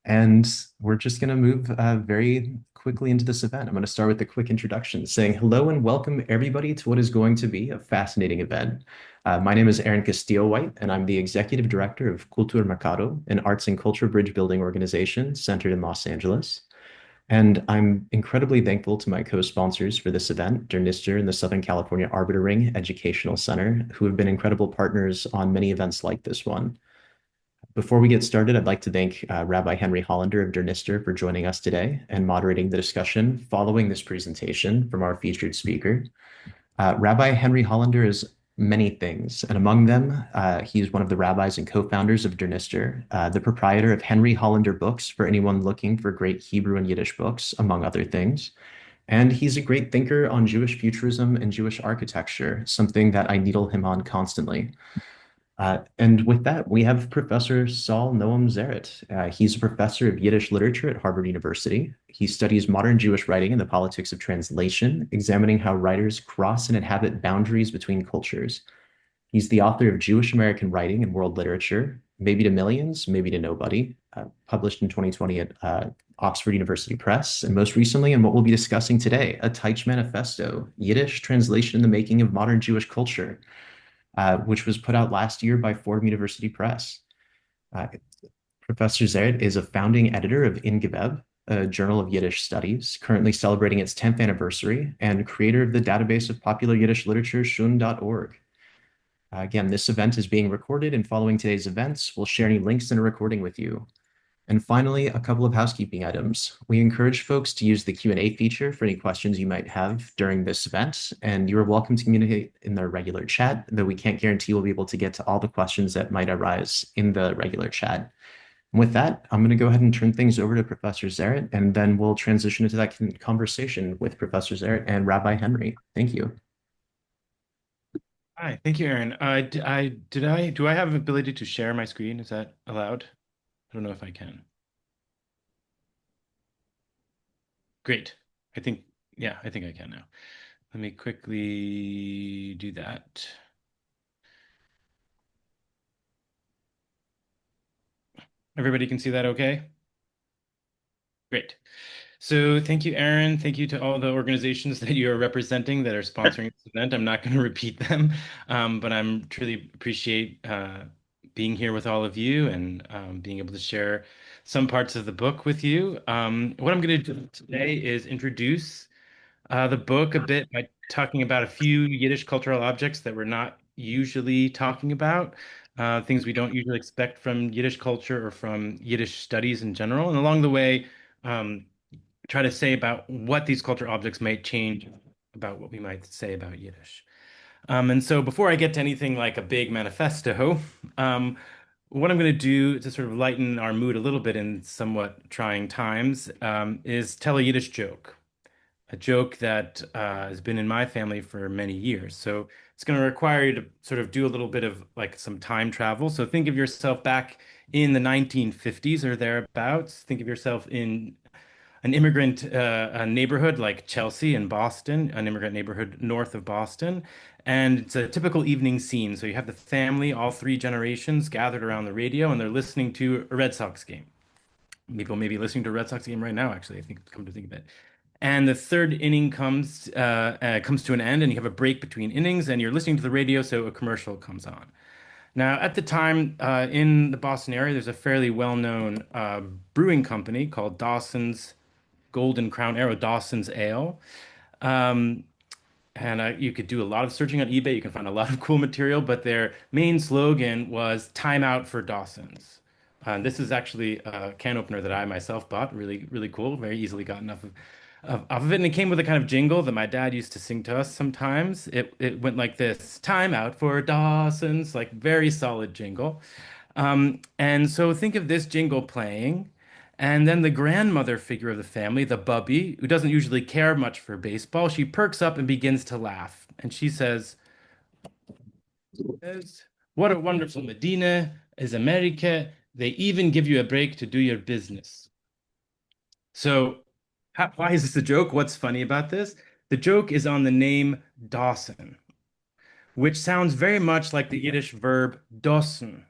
And we're just going to move very quickly into this event. I'm going to start with a quick introduction saying hello and welcome everybody to what is going to be a fascinating event. My name is Aaron Castillo-White, and I'm the Executive Director of Cultur Mercado, an arts and culture bridge building organization centered in Los Angeles. And I'm incredibly thankful to my co-sponsors for this event, Dernister and the Southern California Arbiter Ring Educational Center, who have been incredible partners on many events like this one. Before we get started, I'd like to thank Rabbi Henry Hollander of Dernister for joining us today and moderating the discussion following this presentation from our featured speaker. Rabbi Henry Hollander is many things, and among them, he's one of the rabbis and co-founders of Dernister, the proprietor of Henry Hollander Books for anyone looking for great Hebrew and Yiddish books, among other things. And he's a great thinker on Jewish futurism and Jewish architecture, something that I needle him on constantly. And with that, we have Professor Saul Noam Zaritt. He's a professor of Yiddish literature at Harvard University. He studies modern Jewish writing and the politics of translation, examining how writers cross and inhabit boundaries between cultures. He's the author of Jewish American Writing and World Literature, Maybe to Millions, Maybe to Nobody, published in 2020 at Oxford University Press, and most recently, in what we'll be discussing today, A Taytsh Manifesto, Yiddish Translation in the Making of Modern Jewish Culture, which was put out last year by Fordham University Press. Uh, Professor Zaritt is a founding editor of geveb, a Journal of Yiddish Studies, currently celebrating its 10th anniversary, and creator of the database of popular Yiddish literature, shun.org. Again, this event is being recorded, and following today's events, we'll share any links in a recording with you. And finally, a couple of housekeeping items. We encourage folks to use the Q&A feature for any questions you might have during this event, and you are welcome to communicate in the regular chat, though we can't guarantee we'll be able to get to all the questions that might arise in the regular chat. And with that, I'm going to go ahead and turn things over to Professor Zaritt, and then we'll transition into that conversation with Professor Zaritt and Rabbi Henry. Thank you. Hi, thank you, Aaron. Do I have ability to share my screen? Is that allowed? I don't know if I can. Great. I think, yeah, I think I can now. Let me quickly do that. Everybody can see that okay? Great. So thank you, Aaron. Thank you to all the organizations that you are representing that are sponsoring this event. I'm not going to repeat them, but I'm truly appreciate being here with all of you and being able to share some parts of the book with you. What I'm going to do today is introduce the book a bit by talking about a few Yiddish cultural objects that we're not usually talking about, things we don't usually expect from Yiddish culture or from Yiddish studies in general. And along the way, um, try to say about what these cultural objects might change about what we might say about Yiddish. And so before I get to anything like a big manifesto, what I'm going to do to sort of lighten our mood a little bit in somewhat trying times is tell a Yiddish joke, a joke that has been in my family for many years. So it's going to require you to sort of do a little bit of like some time travel. So think of yourself back in the 1950s or thereabouts. Think of yourself in an immigrant a neighborhood like Chelsea in Boston, an immigrant neighborhood north of Boston. And it's a typical evening scene. So you have the family, all three generations gathered around the radio, and they're listening to a Red Sox game. People may be listening to a Red Sox game right now, actually, I think, come to think of it. And the third inning comes to an end, and you have a break between innings, and you're listening to the radio, so a commercial comes on. Now, at the time, in the Boston area, there's a fairly well-known brewing company called Dawson's Golden Crown Arrow, Dawson's Ale. Um, and you could do a lot of searching on eBay. You can find a lot of cool material, but their main slogan was "Time out for Dawson's." This is actually a can opener that I myself bought. Really, really cool. Very easily got enough off of it. And it came with a kind of jingle that my dad used to sing to us sometimes. It went like this: "Time out for Dawson's," like very solid jingle. And so think of this jingle playing, and then the grandmother figure of the family, the bubby, who doesn't usually care much for baseball, she perks up and begins to laugh. And she says, "What a wonderful Medina is America. They even give you a break to do your business." So, why is this a joke? What's funny about this? The joke is on the name Dawson, which sounds very much like the Yiddish verb dossen.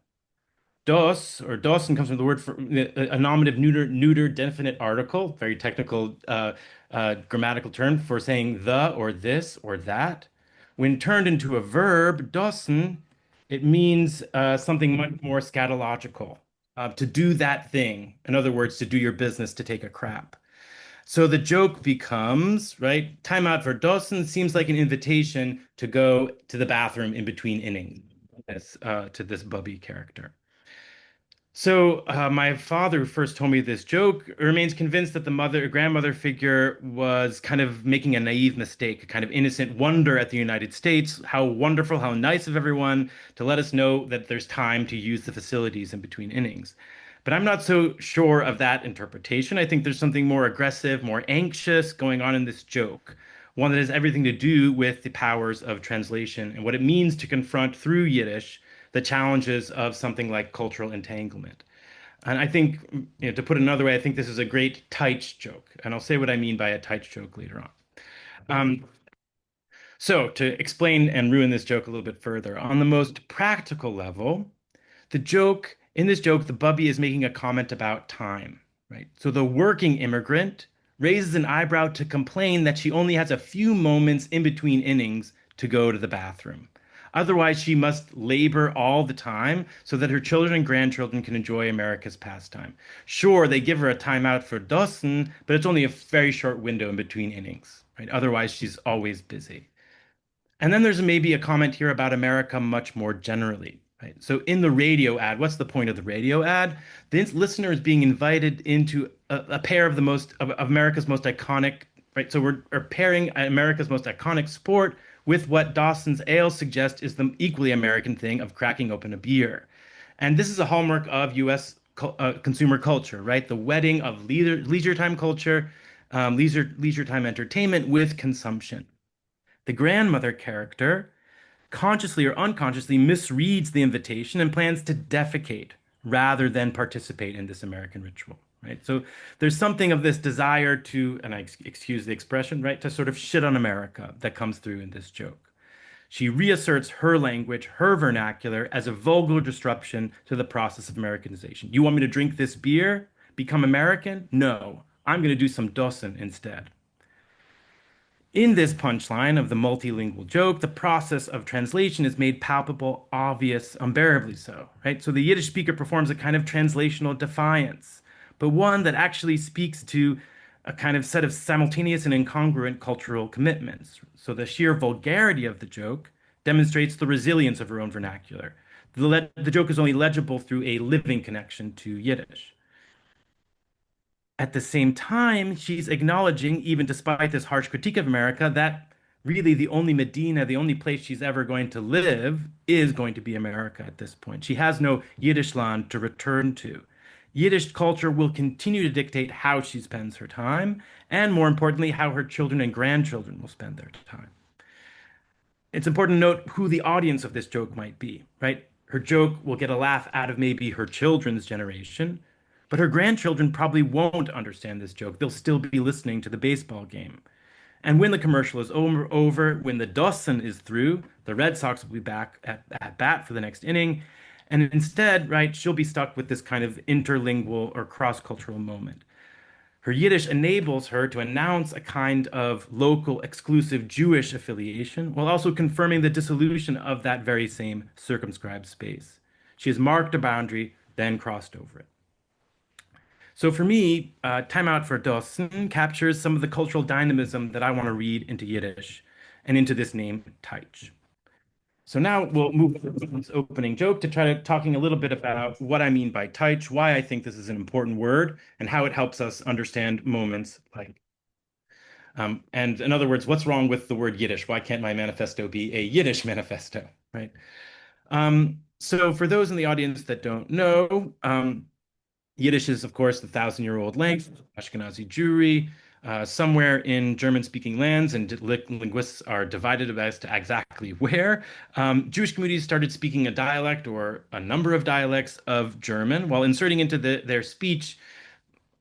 Dos or dosen comes from the word for a nominative neuter definite article, very technical grammatical term for saying the or this or that. When turned into a verb, dosen, it means something much more scatological, to do that thing. In other words, to do your business, to take a crap. So the joke becomes, right? Time out for Dawson seems like an invitation to go to the bathroom in between innings, to this Bubby character. So my father, who first told me this joke, remains convinced that the grandmother figure was kind of making a naive mistake, a kind of innocent wonder at the United States. How wonderful, how nice of everyone to let us know that there's time to use the facilities in between innings. But I'm not so sure of that interpretation. I think there's something more aggressive, more anxious going on in this joke, one that has everything to do with the powers of translation and what it means to confront through Yiddish the challenges of something like cultural entanglement. And I think, to put it another way, I think this is a great Taytsh joke. And I'll say what I mean by a Taytsh joke later on. Um, so, to explain and ruin this joke a little bit further, on the most practical level, in this joke, the bubby is making a comment about time, right? So the working immigrant raises an eyebrow to complain that she only has a few moments in between innings to go to the bathroom. Otherwise, she must labor all the time so that her children and grandchildren can enjoy America's pastime. Sure, they give her a timeout for Dawson, but it's only a very short window in between innings, right? Otherwise, she's always busy. And then there's maybe a comment here about America much more generally, right? So in the radio ad, what's the point of the radio ad? The listener is being invited into a pair of of America's most iconic, right? So we're pairing America's most iconic sport with what Dawson's Ale suggests is the equally American thing of cracking open a beer. And this is a hallmark of U.S. Consumer culture, right? The wedding of leisure time culture, leisure time entertainment with consumption. The grandmother character consciously or unconsciously misreads the invitation and plans to defecate rather than participate in this American ritual, right? So there's something of this desire to, and excuse the expression, right, to sort of shit on America that comes through in this joke. She reasserts her language, her vernacular, as a vulgar disruption to the process of Americanization. You want me to drink this beer? Become American? No. I'm going to do some Dawson instead. In this punchline of the multilingual joke, the process of translation is made palpable, obvious, unbearably so, right? So the Yiddish speaker performs a kind of translational defiance, but one that actually speaks to a kind of set of simultaneous and incongruent cultural commitments. So the sheer vulgarity of the joke demonstrates the resilience of her own vernacular. The joke is only legible through a living connection to Yiddish. At the same time, she's acknowledging, even despite this harsh critique of America, that really the only Medina, the only place she's ever going to live is going to be America at this point. She has no Yiddish land to return to. Yiddish culture will continue to dictate how she spends her time, and more importantly, how her children and grandchildren will spend their time. It's important to note who the audience of this joke might be, right? Her joke will get a laugh out of maybe her children's generation, but her grandchildren probably won't understand this joke. They'll still be listening to the baseball game. And when the commercial is over, when the Dawson is through, the Red Sox will be back at bat for the next inning. And instead, right, she'll be stuck with this kind of interlingual or cross-cultural moment. Her Yiddish enables her to announce a kind of local exclusive Jewish affiliation while also confirming the dissolution of that very same circumscribed space. She has marked a boundary, then crossed over it. So for me, Time Out for Dossen captures some of the cultural dynamism that I want to read into Yiddish and into this name, Taytsh. So now we'll move to this opening joke to try to talking a little bit about what I mean by Taytsh, why I think this is an important word, and how it helps us understand moments like. And in other words, what's wrong with the word Yiddish? Why can't my manifesto be a Yiddish manifesto, right? So for those in the audience that don't know, Yiddish is, of course, the thousand-year-old language, Ashkenazi Jewry, somewhere in German-speaking lands, and linguists are divided as to exactly where. Jewish communities started speaking a dialect or a number of dialects of German while inserting into their speech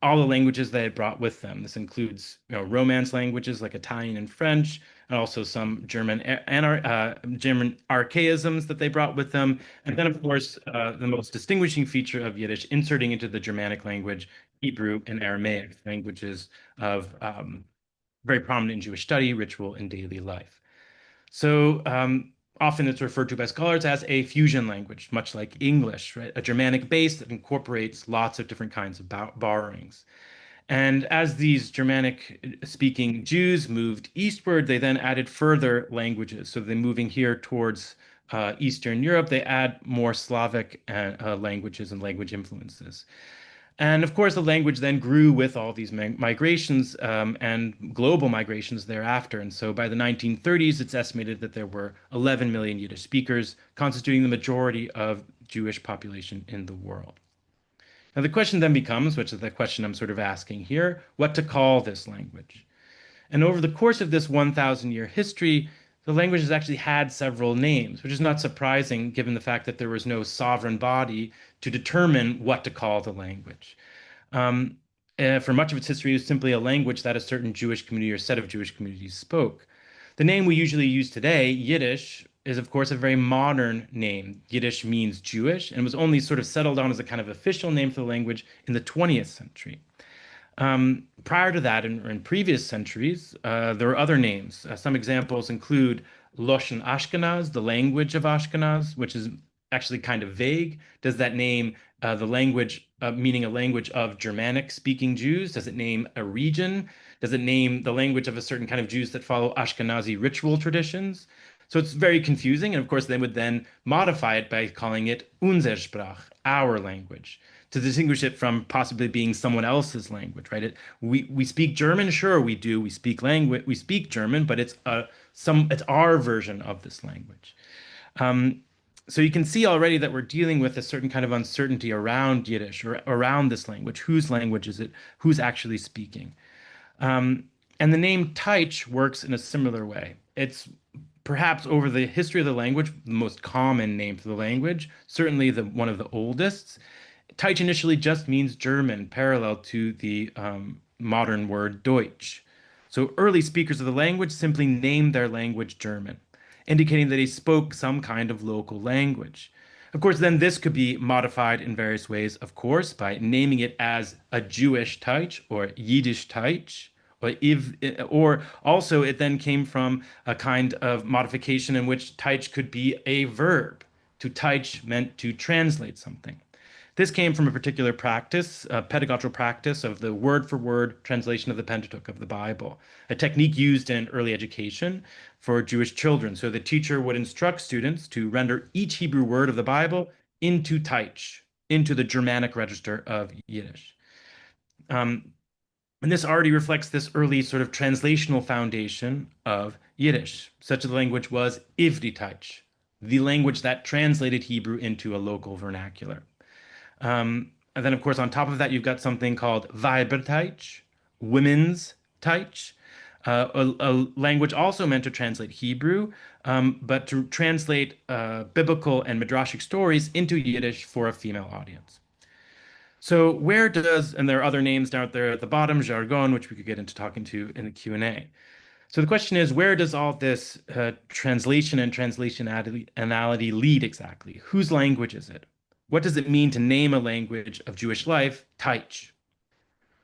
all the languages they had brought with them. This includes, Romance languages like Italian and French, and also some German archaisms that they brought with them. And then, of course, the most distinguishing feature of Yiddish, inserting into the Germanic language Hebrew and Aramaic, languages of very prominent in Jewish study, ritual, and daily life. So often it's referred to by scholars as a fusion language, much like English, right? A Germanic base that incorporates lots of different kinds of borrowings. And as these Germanic speaking Jews moved eastward, they then added further languages. So they're moving here towards Eastern Europe, they add more Slavic languages and language influences. And of course, the language then grew with all these migrations and global migrations thereafter. And so by the 1930s, it's estimated that there were 11 million Yiddish speakers, constituting the majority of Jewish population in the world. Now, the question then becomes, which is the question I'm sort of asking here, what to call this language? And over the course of this 1,000-year history, the language has actually had several names, which is not surprising given the fact that there was no sovereign body to determine what to call the language. Um, for much of its history, it was simply a language that a certain Jewish community or set of Jewish communities spoke. The name we usually use today, Yiddish, is of course a very modern name. Yiddish means Jewish and was only sort of settled on as a kind of official name for the language in the 20th century. Prior to that, in previous centuries, there were other names. Some examples include Loshen Ashkenaz, the language of Ashkenaz, which is actually kind of vague. Does that name the language, meaning a language of Germanic speaking Jews? Does it name a region? Does it name the language of a certain kind of Jews that follow Ashkenazi ritual traditions? So it's very confusing. And of course, they would then modify it by calling it Unser Sprach, our language, to distinguish it from possibly being someone else's language, right? We speak German, sure we do. We speak language, we speak German, but it's our version of this language. Um, so you can see already that we're dealing with a certain kind of uncertainty around Yiddish or around this language. Whose language is it? Who's actually speaking? Um, and the name Taytsh works in a similar way. It's perhaps over the history of the language, the most common name for the language, certainly one of the oldest. Taytsh initially just means German, parallel to the modern word Deutsch. So early speakers of the language simply named their language German, indicating that he spoke some kind of local language. Of course, then this could be modified in various ways, of course, by naming it as a Jewish Taytsh or Yiddish Taytsh. Or also, it then came from a kind of modification in which Taytsh could be a verb. To Taytsh meant to translate something. This came from a particular practice, a pedagogical practice of the word for word translation of the Pentateuch of the Bible, a technique used in early education for Jewish children. So the teacher would instruct students to render each Hebrew word of the Bible into Taytsh, into the Germanic register of Yiddish. Um, and this already reflects this early sort of translational foundation of Yiddish. Such a language was Ivritaytsh, the language that translated Hebrew into a local vernacular. And then, of course, on top of that, you've got something called Weibertaytsh, women's Taytsh, a language also meant to translate Hebrew, but to translate biblical and midrashic stories into Yiddish for a female audience. So where does, and there are other names down there at the bottom, jargon, which we could get into talking to in the Q&A. So the question is, where does all this translation and translationality lead exactly? Whose language is it? What does it mean to name a language of Jewish life, Taytsh?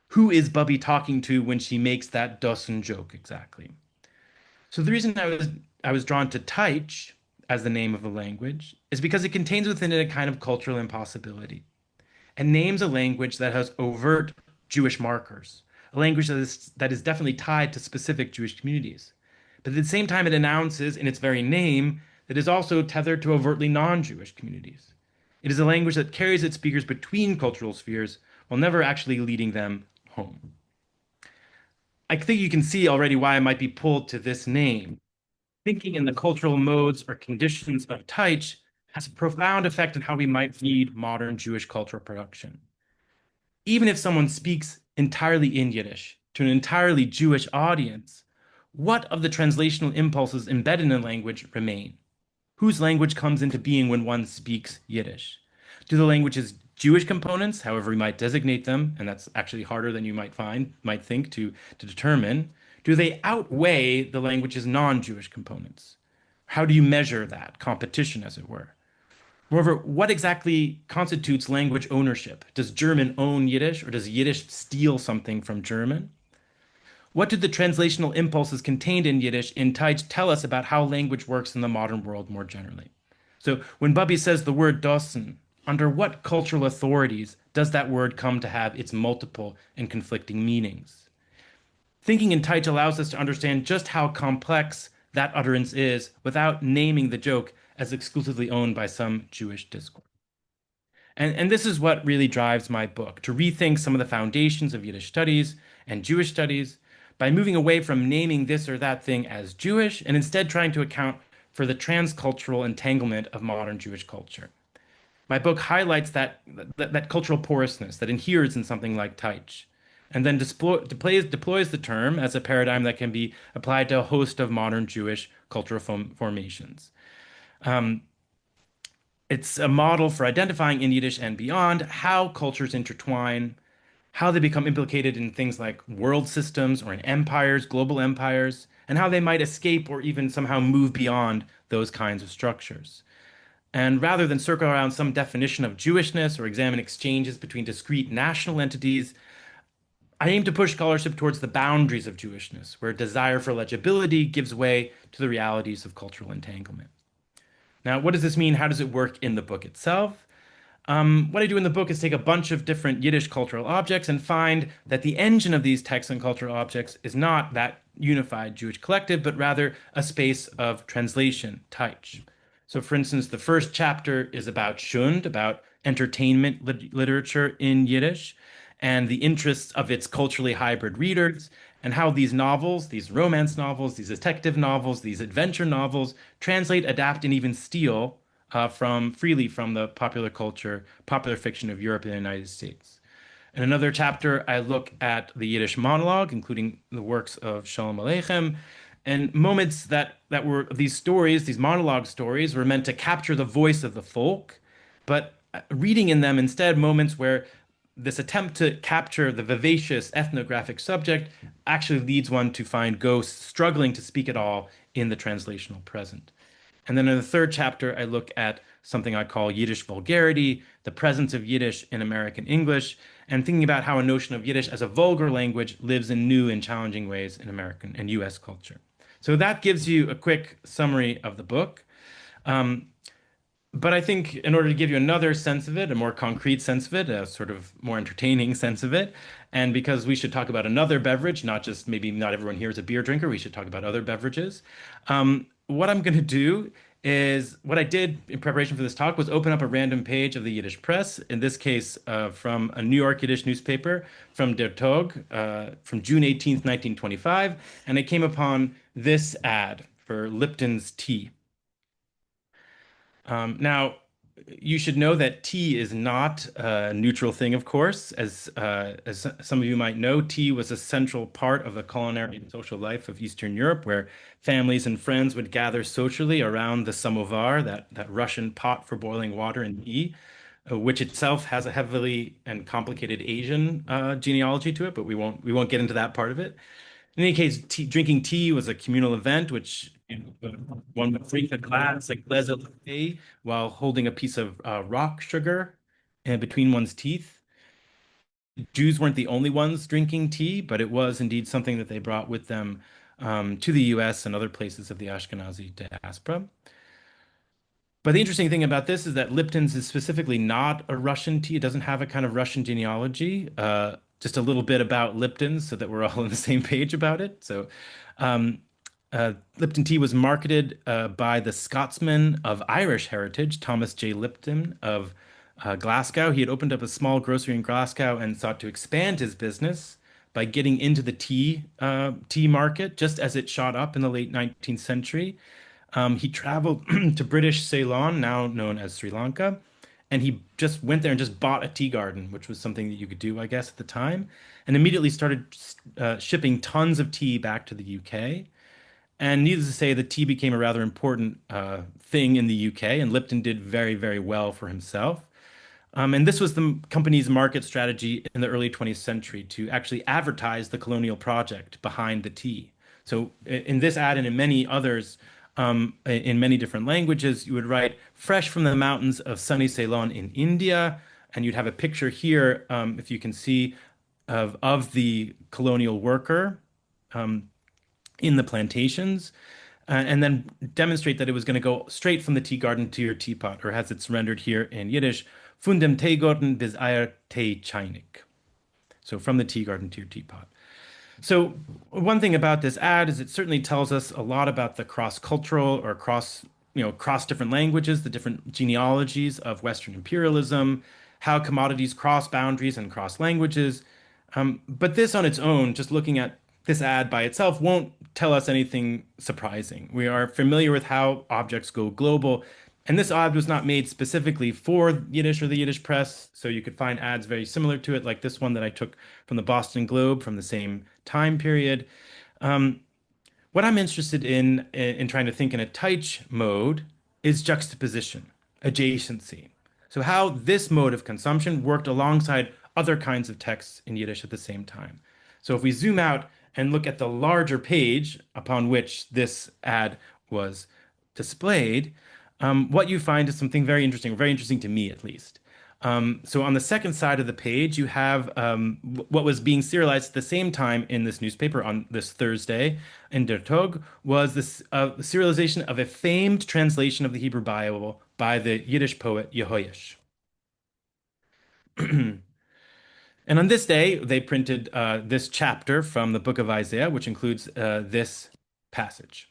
Who is Bubby talking to when she makes that Dossen joke exactly? So the reason I was drawn to Taytsh as the name of a language is because it contains within it a kind of cultural impossibility and names a language that has overt Jewish markers, a language that is definitely tied to specific Jewish communities. But at the same time, it announces in its very name that it is also tethered to overtly non-Jewish communities. It is a language that carries its speakers between cultural spheres while never actually leading them home. I think you can see already why I might be pulled to this name. Thinking in the cultural modes or conditions of Taytsh has a profound effect on how we might read modern Jewish cultural production. Even if someone speaks entirely in Yiddish to an entirely Jewish audience, what of the translational impulses embedded in the language remain? Whose language comes into being when one speaks Yiddish? Do the language's Jewish components, however we might designate them, and that's actually harder than you might think to determine, do they outweigh the language's non-Jewish components? How do you measure that competition, as it were? Moreover, what exactly constitutes language ownership? Does German own Yiddish, or does Yiddish steal something from German? What do the translational impulses contained in Yiddish in Taytsh tell us about how language works in the modern world more generally? So when Bubby says the word dossen, under what cultural authorities does that word come to have its multiple and conflicting meanings? Thinking in Taytsh allows us to understand just how complex that utterance is without naming the joke as exclusively owned by some Jewish discourse. And this is what really drives my book, to rethink some of the foundations of Yiddish studies and Jewish studies by moving away from naming this or that thing as Jewish and instead trying to account for the transcultural entanglement of modern Jewish culture. My book highlights that cultural porousness that inheres in something like Taich, and then deploys the term as a paradigm that can be applied to a host of modern Jewish cultural formations. Um, it's a model for identifying in Yiddish and beyond how cultures intertwine, how they become implicated in things like world systems or in empires, global empires, and how they might escape or even somehow move beyond those kinds of structures. And rather than circle around some definition of Jewishness or examine exchanges between discrete national entities, I aim to push scholarship towards the boundaries of Jewishness, where desire for legibility gives way to the realities of cultural entanglement. Now, what does this mean? How does it work in the book itself? What I do in the book is take a bunch of different Yiddish cultural objects and find that the engine of these texts and cultural objects is not that unified Jewish collective, but rather a space of translation, Teich. So, for instance, the first chapter is about Shund, about entertainment literature in Yiddish, and the interests of its culturally hybrid readers, and how these novels, these romance novels, these detective novels, these adventure novels, translate, adapt, and even steal from freely from the popular culture, popular fiction of Europe and the United States. In another chapter, I look at the Yiddish monologue, including the works of Shalom Aleichem, and moments that were these stories, these monologue stories, were meant to capture the voice of the folk, but reading in them instead moments where this attempt to capture the vivacious ethnographic subject actually leads one to find ghosts struggling to speak at all in the translational present. And then in the third chapter, I look at something I call Yiddish vulgarity, the presence of Yiddish in American English, and thinking about how a notion of Yiddish as a vulgar language lives in new and challenging ways in American and US culture. So that gives you a quick summary of the book. Um, but I think in order to give you another sense of it, a more concrete sense of it, a sort of more entertaining sense of it, and because we should talk about another beverage, not just maybe not everyone here is a beer drinker, we should talk about other beverages. What I'm going to do is what I did in preparation for this talk was open up a random page of the Yiddish press, in this case from a New York Yiddish newspaper, from Der Tog, from June 18th, 1925, and I came upon this ad for Lipton's tea. Now, you should know that tea is not a neutral thing, of course. As some of you might know, tea was a central part of the culinary and social life of Eastern Europe, where families and friends would gather socially around the samovar, that Russian pot for boiling water and tea, which itself has a heavily and complicated Asian genealogy to it, but we won't get into that part of it. In any case, drinking tea was a communal event, which one would drink a glass, like glass of tea, while holding a piece of rock sugar between one's teeth. Jews weren't the only ones drinking tea, but it was indeed something that they brought with them to the U.S. and other places of the Ashkenazi diaspora. But the interesting thing about this is that Lipton's is specifically not a Russian tea. It doesn't have a kind of Russian genealogy. Just a little bit about Lipton's so that we're all on the same page about it. So, um, Lipton tea was marketed by the Scotsman of Irish heritage, Thomas J. Lipton of Glasgow. He had opened up a small grocery in Glasgow and sought to expand his business by getting into the tea market just as it shot up in the late 19th century. He traveled to British Ceylon, now known as Sri Lanka, and he just went there and just bought a tea garden, which was something that you could do, I guess, at the time, and immediately started shipping tons of tea back to the UK. And needless to say, the tea became a rather important thing in the UK, and Lipton did very, very well for himself. And this was the company's market strategy in the early 20th century to actually advertise the colonial project behind the tea. So in this ad and in many others, in many different languages, you would write fresh from the mountains of sunny Ceylon in India. And you'd have a picture here, if you can see, of the colonial worker in the plantations, and then demonstrate that it was going to go straight from the tea garden to your teapot, or as it's rendered here in Yiddish, von dem Teegarten bis euer Teechainik. So from the tea garden to your teapot. So one thing about this ad is it certainly tells us a lot about the cross-cultural or cross different languages, the different genealogies of Western imperialism, how commodities cross boundaries and cross languages. But this on its own, just looking at this ad by itself, won't tell us anything surprising. We are familiar with how objects go global, and this ad was not made specifically for Yiddish or the Yiddish press, so you could find ads very similar to it, like this one that I took from the Boston Globe from the same time period. What I'm interested in trying to think in a Taytsh mode is juxtaposition, adjacency. So how this mode of consumption worked alongside other kinds of texts in Yiddish at the same time. So if we zoom out and look at the larger page upon which this ad was displayed, what you find is something very interesting to me at least. So on the second side of the page, you have what was being serialized at the same time in this newspaper on this Thursday in Der Tog was this serialization of a famed translation of the Hebrew Bible by the Yiddish poet Yehoyash. And on this day, they printed this chapter from the book of Isaiah, which includes this passage.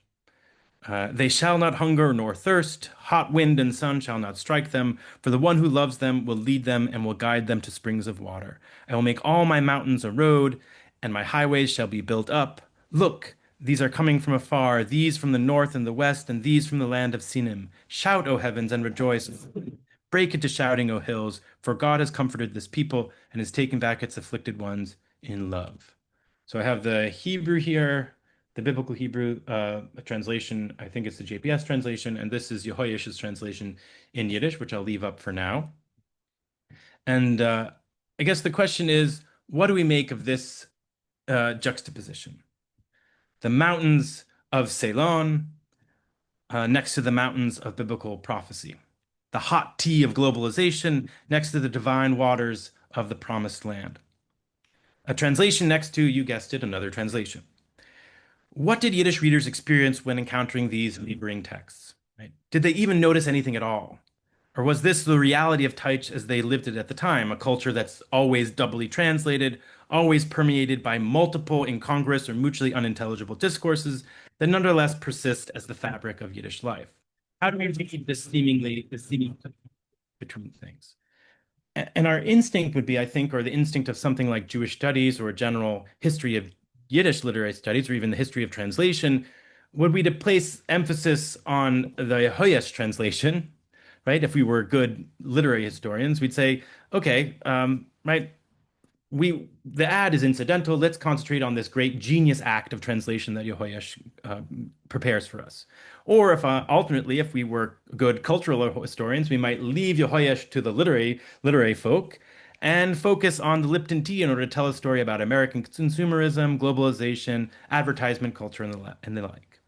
They shall not hunger nor thirst, hot wind and sun shall not strike them, for the one who loves them will lead them and will guide them to springs of water. I will make all my mountains a road, and my highways shall be built up. Look, these are coming from afar, these from the north and the west, and these from the land of Sinim. Shout, O heavens, and rejoice. Break into shouting, O hills, for God has comforted this people and has taken back its afflicted ones in love. So I have the Hebrew here, the biblical Hebrew translation. I think it's the JPS translation, and this is Yehoyash's translation in Yiddish, which I'll leave up for now. And I guess the question is, what do we make of this juxtaposition? The mountains of Ceylon next to the mountains of biblical prophecy. The hot tea of globalization next to the divine waters of the promised land. A translation next to, you guessed it, another translation. What did Yiddish readers experience when encountering these neighboring texts? Right? Did they even notice anything at all? Or was this the reality of Taytsh as they lived it at the time, a culture that's always doubly translated, always permeated by multiple incongruous or mutually unintelligible discourses that nonetheless persist as the fabric of Yiddish life? How do we read this seeming between things? And our instinct would be, I think, or the instinct of something like Jewish studies or a general history of Yiddish literary studies, or even the history of translation, would be to place emphasis on the Yehoyash translation, right? If we were good literary historians, we'd say, okay, right, the ad is incidental. Let's concentrate on this great genius act of translation that Yehoyash prepares for us. Or if alternately, if we were good cultural historians, we might leave Yehoyash to the literary folk and focus on the Lipton tea in order to tell a story about American consumerism, globalization, advertisement culture, and the like.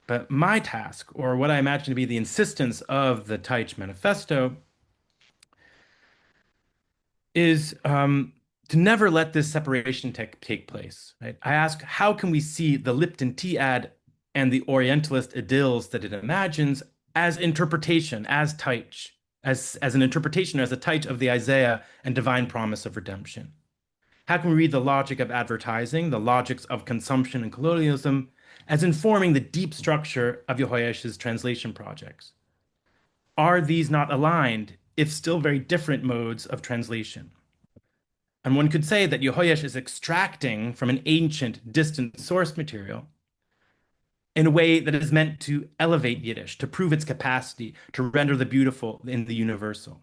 But my task, or what I imagine to be the insistence of the Taytsh Manifesto, is to never let this separation take place. Right? I ask, how can we see the Lipton tea ad and the Orientalist idylls that it imagines as interpretation, as Taytsh, as an interpretation, as a Taytsh of the Isaiah and divine promise of redemption? How can we read the logic of advertising, the logics of consumption and colonialism, as informing the deep structure of Yehoyash's translation projects? Are these not aligned, if still very different modes of translation? And one could say that Yehoyash is extracting from an ancient, distant source material in a way that is meant to elevate Yiddish, to prove its capacity to render the beautiful in the universal.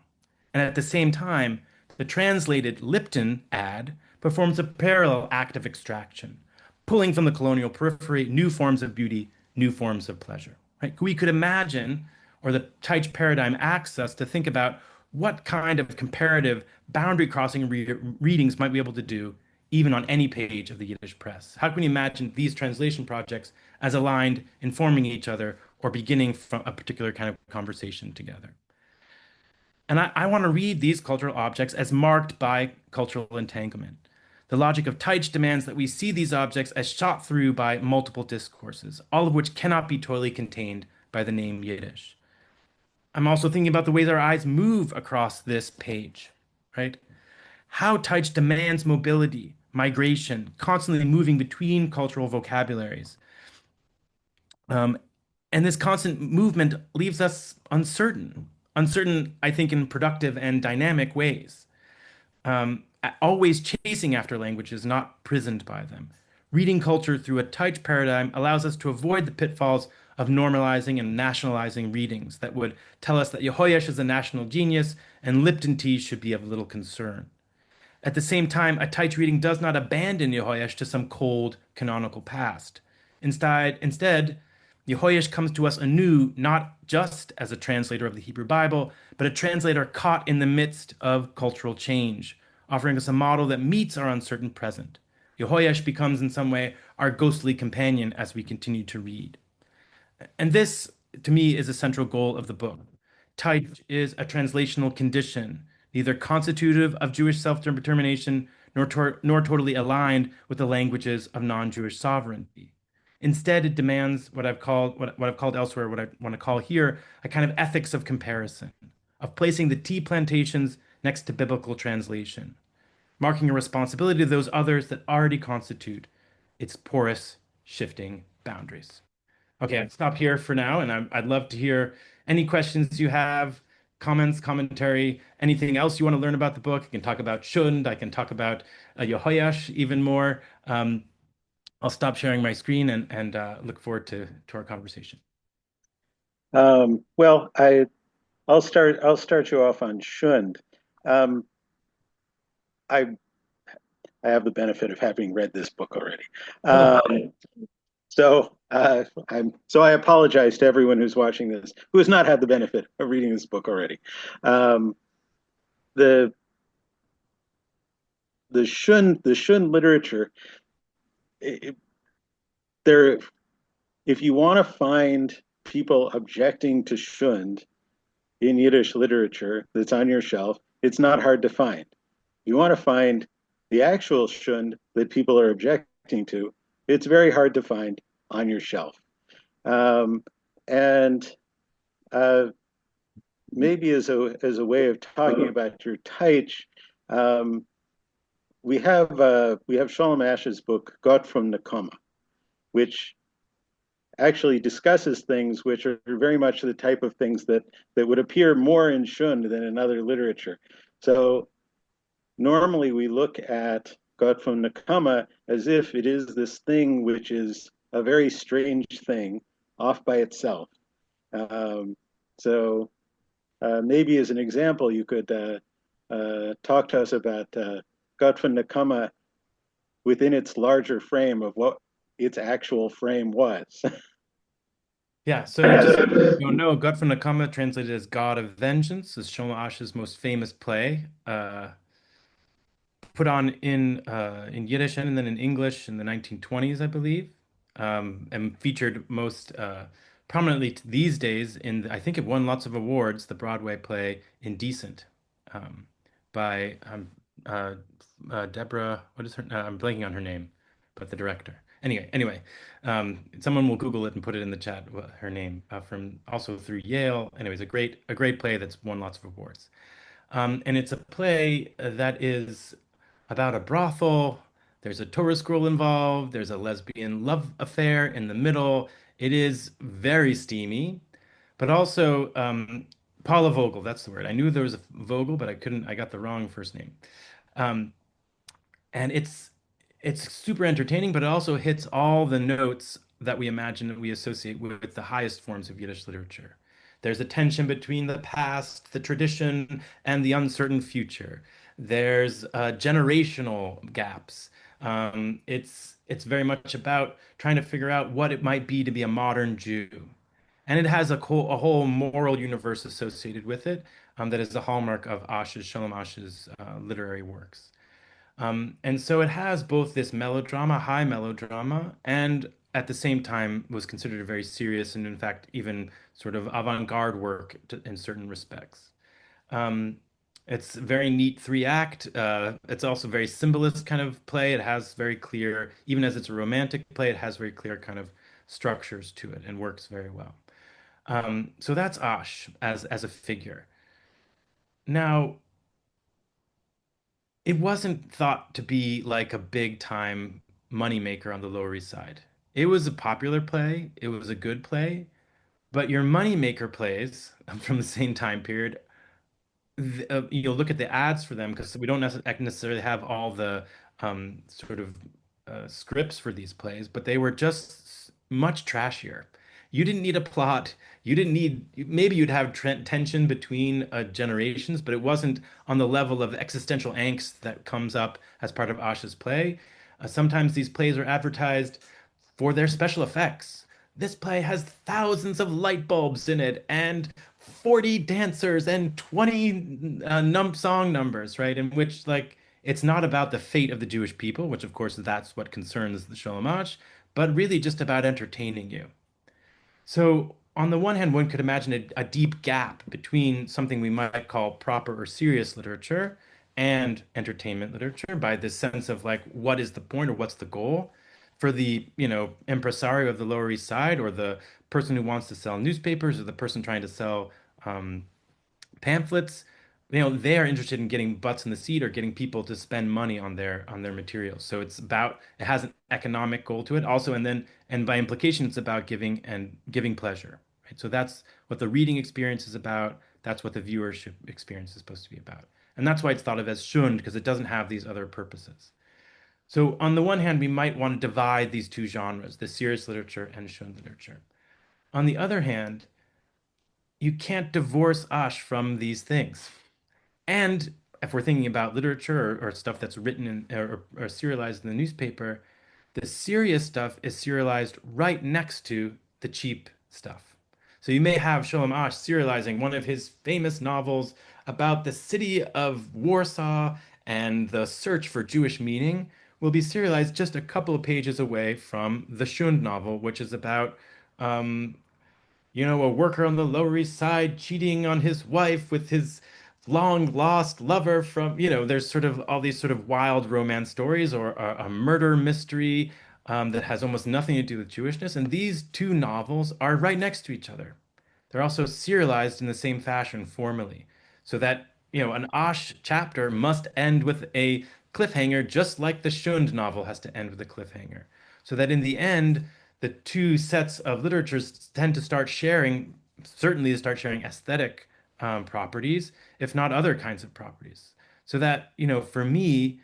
And at the same time, the translated Lipton ad performs a parallel act of extraction, pulling from the colonial periphery new forms of beauty, new forms of pleasure. Right? We could imagine, or the Taytsh paradigm asks us to think about what kind of comparative boundary crossing readings might we be able to do even on any page of the Yiddish press? How can we imagine these translation projects as aligned, informing each other, or beginning from a particular kind of conversation together? And I want to read these cultural objects as marked by cultural entanglement. The logic of Teitsch demands that we see these objects as shot through by multiple discourses, all of which cannot be totally contained by the name Yiddish. I'm also thinking about the ways our eyes move across this page, right? How Teitsch demands mobility, migration, constantly moving between cultural vocabularies. Um, and this constant movement leaves us uncertain. Uncertain, I think, in productive and dynamic ways. Always chasing after languages, not prisoned by them. Reading culture through a Teitsch paradigm allows us to avoid the pitfalls of normalizing and nationalizing readings that would tell us that Yehoyash is a national genius and Lipton tea should be of little concern. At the same time, a Teitsch reading does not abandon Yehoyash to some cold canonical past. Instead, Yehoyash comes to us anew, not just as a translator of the Hebrew Bible, but a translator caught in the midst of cultural change, offering us a model that meets our uncertain present. Yehoyash becomes, in some way, our ghostly companion as we continue to read. And this, to me, is a central goal of the book. Taich is a translational condition, neither constitutive of Jewish self-determination nor totally aligned with the languages of non-Jewish sovereignty. Instead, it demands what I've called elsewhere, what I want to call here, a kind of ethics of comparison, of placing the tea plantations next to biblical translation, marking a responsibility to those others that already constitute its porous, shifting boundaries. Okay, I'll stop here for now, and I'd love to hear any questions you have, comments, commentary, anything else you want to learn about the book. I can talk about Shund, I can talk about Yehoyash even more. I'll stop sharing my screen and look forward to our conversation. Well, I'll start you off on Shund. Um, I I have the benefit of having read this book already. Oh, So I apologize to everyone who's watching this who has not had the benefit of reading this book already. Um, the the Shun literature, it, there, if you want to find people objecting to Shund in Yiddish literature that's on your shelf, it's not hard to find. You want to find the actual Shund that people are objecting to, it's very hard to find on your shelf. Um, and maybe as a way of talking about your Taich, um, we have Shalom Asch's book Gott from Nakama, which actually discusses things which are very much the type of things that would appear more in Shund than in other literature. So normally we look at Gott from Nakama as if it is this thing which is a very strange thing off by itself. Um, so maybe as an example, you could talk to us about Gott von Nakama within its larger frame of what its actual frame was. yeah. So just so you don't know, God from Nakama, translated as God of Vengeance, is Shlomo Asch's most famous play. Put on in Yiddish and then in English in the 1920s, I believe, and featured most prominently these days I think it won lots of awards, the Broadway play Indecent, um, by Deborah. What is her? I'm blanking on her name, but the director. Anyway, someone will Google it and put it in the chat. Her name from also through Yale. Anyways, a great play that's won lots of awards. And it's a play that is about a brothel. There's a Torah scroll involved. There's a lesbian love affair in the middle. It is very steamy, but also Paula Vogel, that's the word. I knew there was a Vogel, but I got the wrong first name. Um, and it's super entertaining, but it also hits all the notes that we imagine that we associate with the highest forms of Yiddish literature. There's a tension between the past, the tradition, and the uncertain future. There's generational gaps. It's very much about trying to figure out what it might be to be a modern Jew, and it has a whole moral universe associated with it. that is the hallmark of Ash's, Shalom Ash's literary works. And so it has both this melodrama, high melodrama, and at the same time was considered a very serious and, in fact, even sort of avant-garde work in certain respects. Um, it's very neat three act. It's also very symbolist kind of play. It has very clear, even as it's a romantic play, it has very clear kind of structures to it and works very well. So that's Ash as a figure. Now, it wasn't thought to be like a big time moneymaker on the Lower East Side. It was a popular play, it was a good play, but your moneymaker plays from the same time period, you'll look at the ads for them because we don't necessarily have all the sort of scripts for these plays, but they were just much trashier. You didn't need a plot. You didn't need, maybe you'd have tension between generations, but it wasn't on the level of existential angst that comes up as part of Asha's play. Sometimes these plays are advertised for their special effects. This play has thousands of light bulbs in it and 40 dancers and 20 song numbers, right? In which, like, it's not about the fate of the Jewish people, which, of course, that's what concerns the Sholem Ash, but really just about entertaining you. So, on the one hand, one could imagine a deep gap between something we might call proper or serious literature and entertainment literature by this sense of like, what is the point or what's the goal? For the, impresario of the Lower East Side or the person who wants to sell newspapers or the person trying to sell um, pamphlets, they are interested in getting butts in the seat or getting people to spend money on their materials. So it has an economic goal to it also, and by implication, it's about giving pleasure, right? So that's what the reading experience is about. That's what the viewership experience is supposed to be about. And that's why it's thought of as shund, because it doesn't have these other purposes. So on the one hand, we might want to divide these two genres, the serious literature and shund literature. On the other hand, you can't divorce Ash from these things. And if we're thinking about literature or stuff that's written or serialized in the newspaper, the serious stuff is serialized right next to the cheap stuff. So you may have Sholem Asch serializing one of his famous novels about the city of Warsaw and the search for Jewish meaning will be serialized just a couple of pages away from the Schund novel, which is about um, a worker on the Lower East Side cheating on his wife with his long lost lover from, there's sort of all these sort of wild romance stories or a murder mystery that has almost nothing to do with Jewishness. And these two novels are right next to each other. They're also serialized in the same fashion formally, so that, an Ash chapter must end with a cliffhanger, just like the Shund novel has to end with a cliffhanger. So that in the end, the two sets of literatures tend to start sharing, certainly to start sharing aesthetic properties, if not other kinds of properties. So that, for me,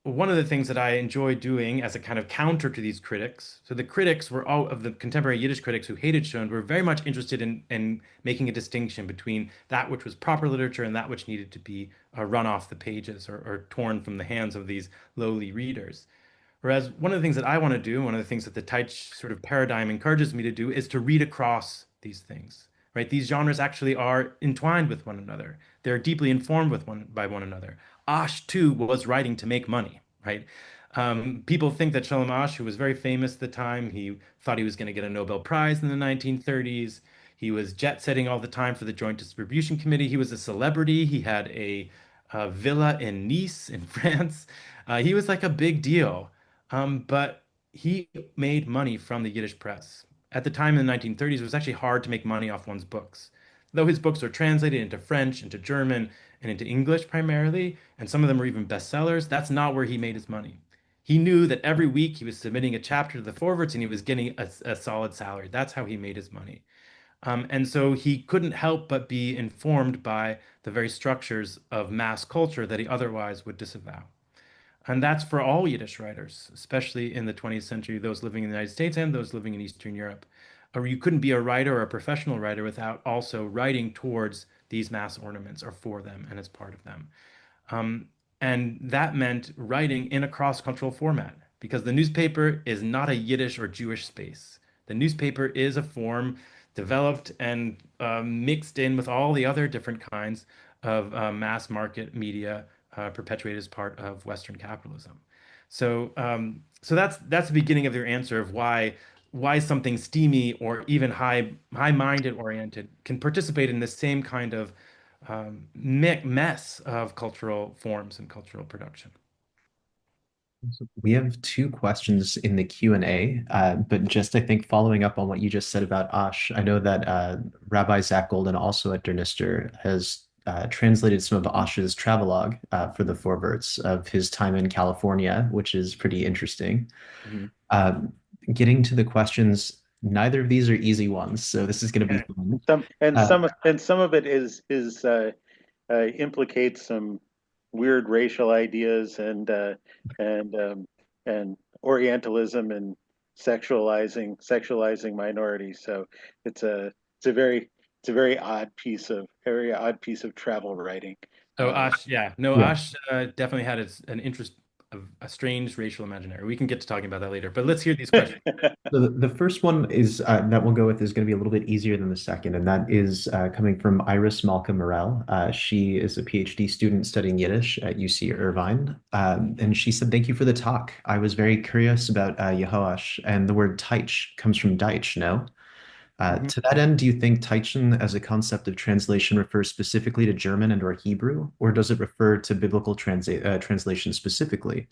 one of the things that I enjoy doing as a kind of counter to these critics, so the critics were all of the contemporary Yiddish critics who hated Schund were very much interested in making a distinction between that which was proper literature and that which needed to be run off the pages or torn from the hands of these lowly readers. Whereas one of the things that I want to do, one of the things that the Taytsh sort of paradigm encourages me to do is to read across these things, right? These genres actually are entwined with one another. They're deeply informed by one another. Ash too was writing to make money, right? People think that Shalom Ash, who was very famous at the time, he thought he was going to get a Nobel Prize in the 1930s. He was jet setting all the time for the Joint Distribution Committee. He was a celebrity. He had a villa in Nice in France. He was like a big deal. But he made money from the Yiddish press. At the time in the 1930s, it was actually hard to make money off one's books. Though his books are translated into French, into German, and into English primarily, and some of them are even bestsellers, that's not where he made his money. He knew that every week he was submitting a chapter to the forwards and he was getting a solid salary. That's how he made his money. And so he couldn't help but be informed by the very structures of mass culture that he otherwise would disavow. And that's for all Yiddish writers, especially in the 20th century, those living in the United States and those living in Eastern Europe. Or you couldn't be a writer or a professional writer without also writing towards these mass ornaments or for them and as part of them. Um, and that meant writing in a cross-cultural format because the newspaper is not a Yiddish or Jewish space. The newspaper is a form developed and mixed in with all the other different kinds of mass market media perpetuated as part of Western capitalism. So that's the beginning of your answer of why something steamy or even high-minded oriented can participate in the same kind of mess of cultural forms and cultural production. We have two questions in the Q&A, but just I think following up on what you just said about Ash, I know that Rabbi Zach Golden, also at Dernister, has translated some of Ash's travelogue for the Forverts of his time in California, which is pretty interesting. Mhm. Um, Getting to the questions, neither of these are easy ones, so this is going to be fun. Uh, Some of it implicates some weird racial ideas and and Orientalism and sexualizing minorities. So it's a very very odd piece of travel writing. Oh, Uh, Ash, yeah. No, yeah. Ash definitely had an interest of a strange racial imaginary. We can get to talking about that later, but let's hear these questions. So the first one is that we'll go with is going to be a little bit easier than the second, and that is coming from Iris Malka Morel. She is a PhD student studying Yiddish at UC Irvine, and she said, "Thank you for the talk. I was very curious about Yehoash, and the word Taitch comes from Deutsch, no? Mhm. To that end, do you think Taichen as a concept of translation refers specifically to German and or Hebrew, or does it refer to biblical translation specifically?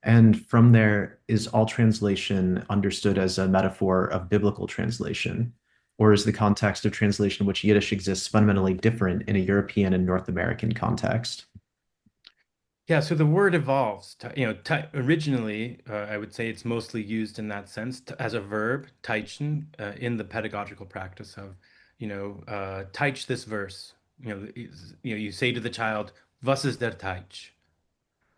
And from there, is all translation understood as a metaphor of biblical translation? Or is the context of translation in which Yiddish exists fundamentally different in a European and North American context? Yeah, so the word evolves. Originally, I would say it's mostly used in that sense as a verb, taichen, in the pedagogical practice of, teich this verse. You say to the child, "Was ist der Teich?"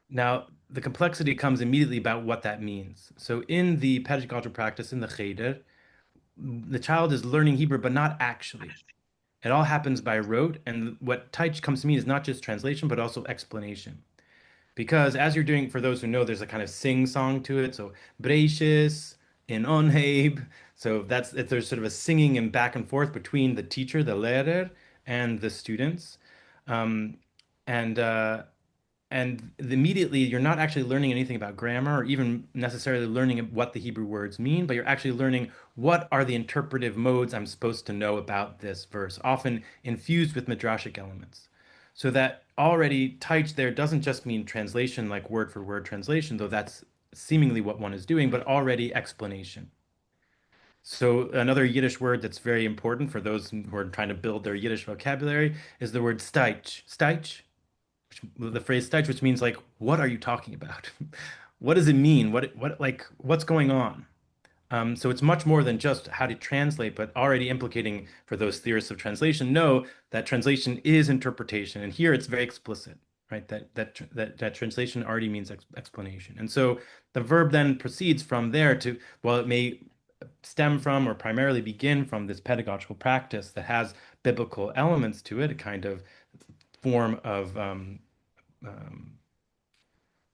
Now, the complexity comes immediately about what that means. So, in the pedagogical practice, in the cheder, the child is learning Hebrew, but not actually. It all happens by rote, and what teich comes to mean is not just translation, but also explanation. Because as you're doing, for those who know, there's a kind of sing song to it. So Breishis in Onheb. So there's sort of a singing and back and forth between the teacher, the lehrer, and the students. Um, and immediately you're not actually learning anything about grammar or even necessarily learning what the Hebrew words mean, but you're actually learning what are the interpretive modes I'm supposed to know about this verse, often infused with midrashic elements. So that already taich there doesn't just mean translation, like word for word translation, though that's seemingly what one is doing, but already explanation. So another Yiddish word that's very important for those who are trying to build their Yiddish vocabulary is the word steich. Steich, the phrase "steich," which means like, what are you talking about? What does it mean? What's going on? So it's much more than just how to translate, but already implicating for those theorists of translation know that translation is interpretation, and here it's very explicit, right? That translation already means explanation, and so the verb then proceeds from there to, while it may stem from or primarily begin from this pedagogical practice that has biblical elements to it, a kind of form of um,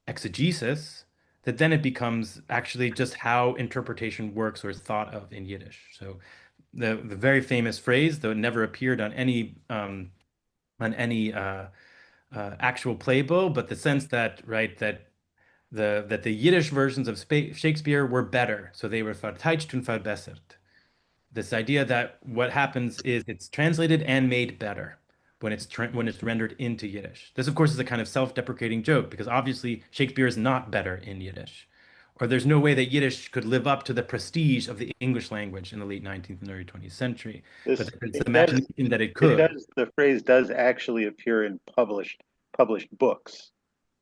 exegesis, that then it becomes actually just how interpretation works or is thought of in Yiddish. So the very famous phrase, though it never appeared on any actual playbill, but the sense that right that the Yiddish versions of Shakespeare were better, so they were verteidigt und verbessert. This idea that what happens is it's translated and made better when it's rendered into Yiddish. This, of course, is a kind of self-deprecating joke because obviously Shakespeare is not better in Yiddish, or there's no way that Yiddish could live up to the prestige of the English language in the late 19th and early 20th century. But this there's the it does imagination that it it could. does the phrase does actually appear in published books.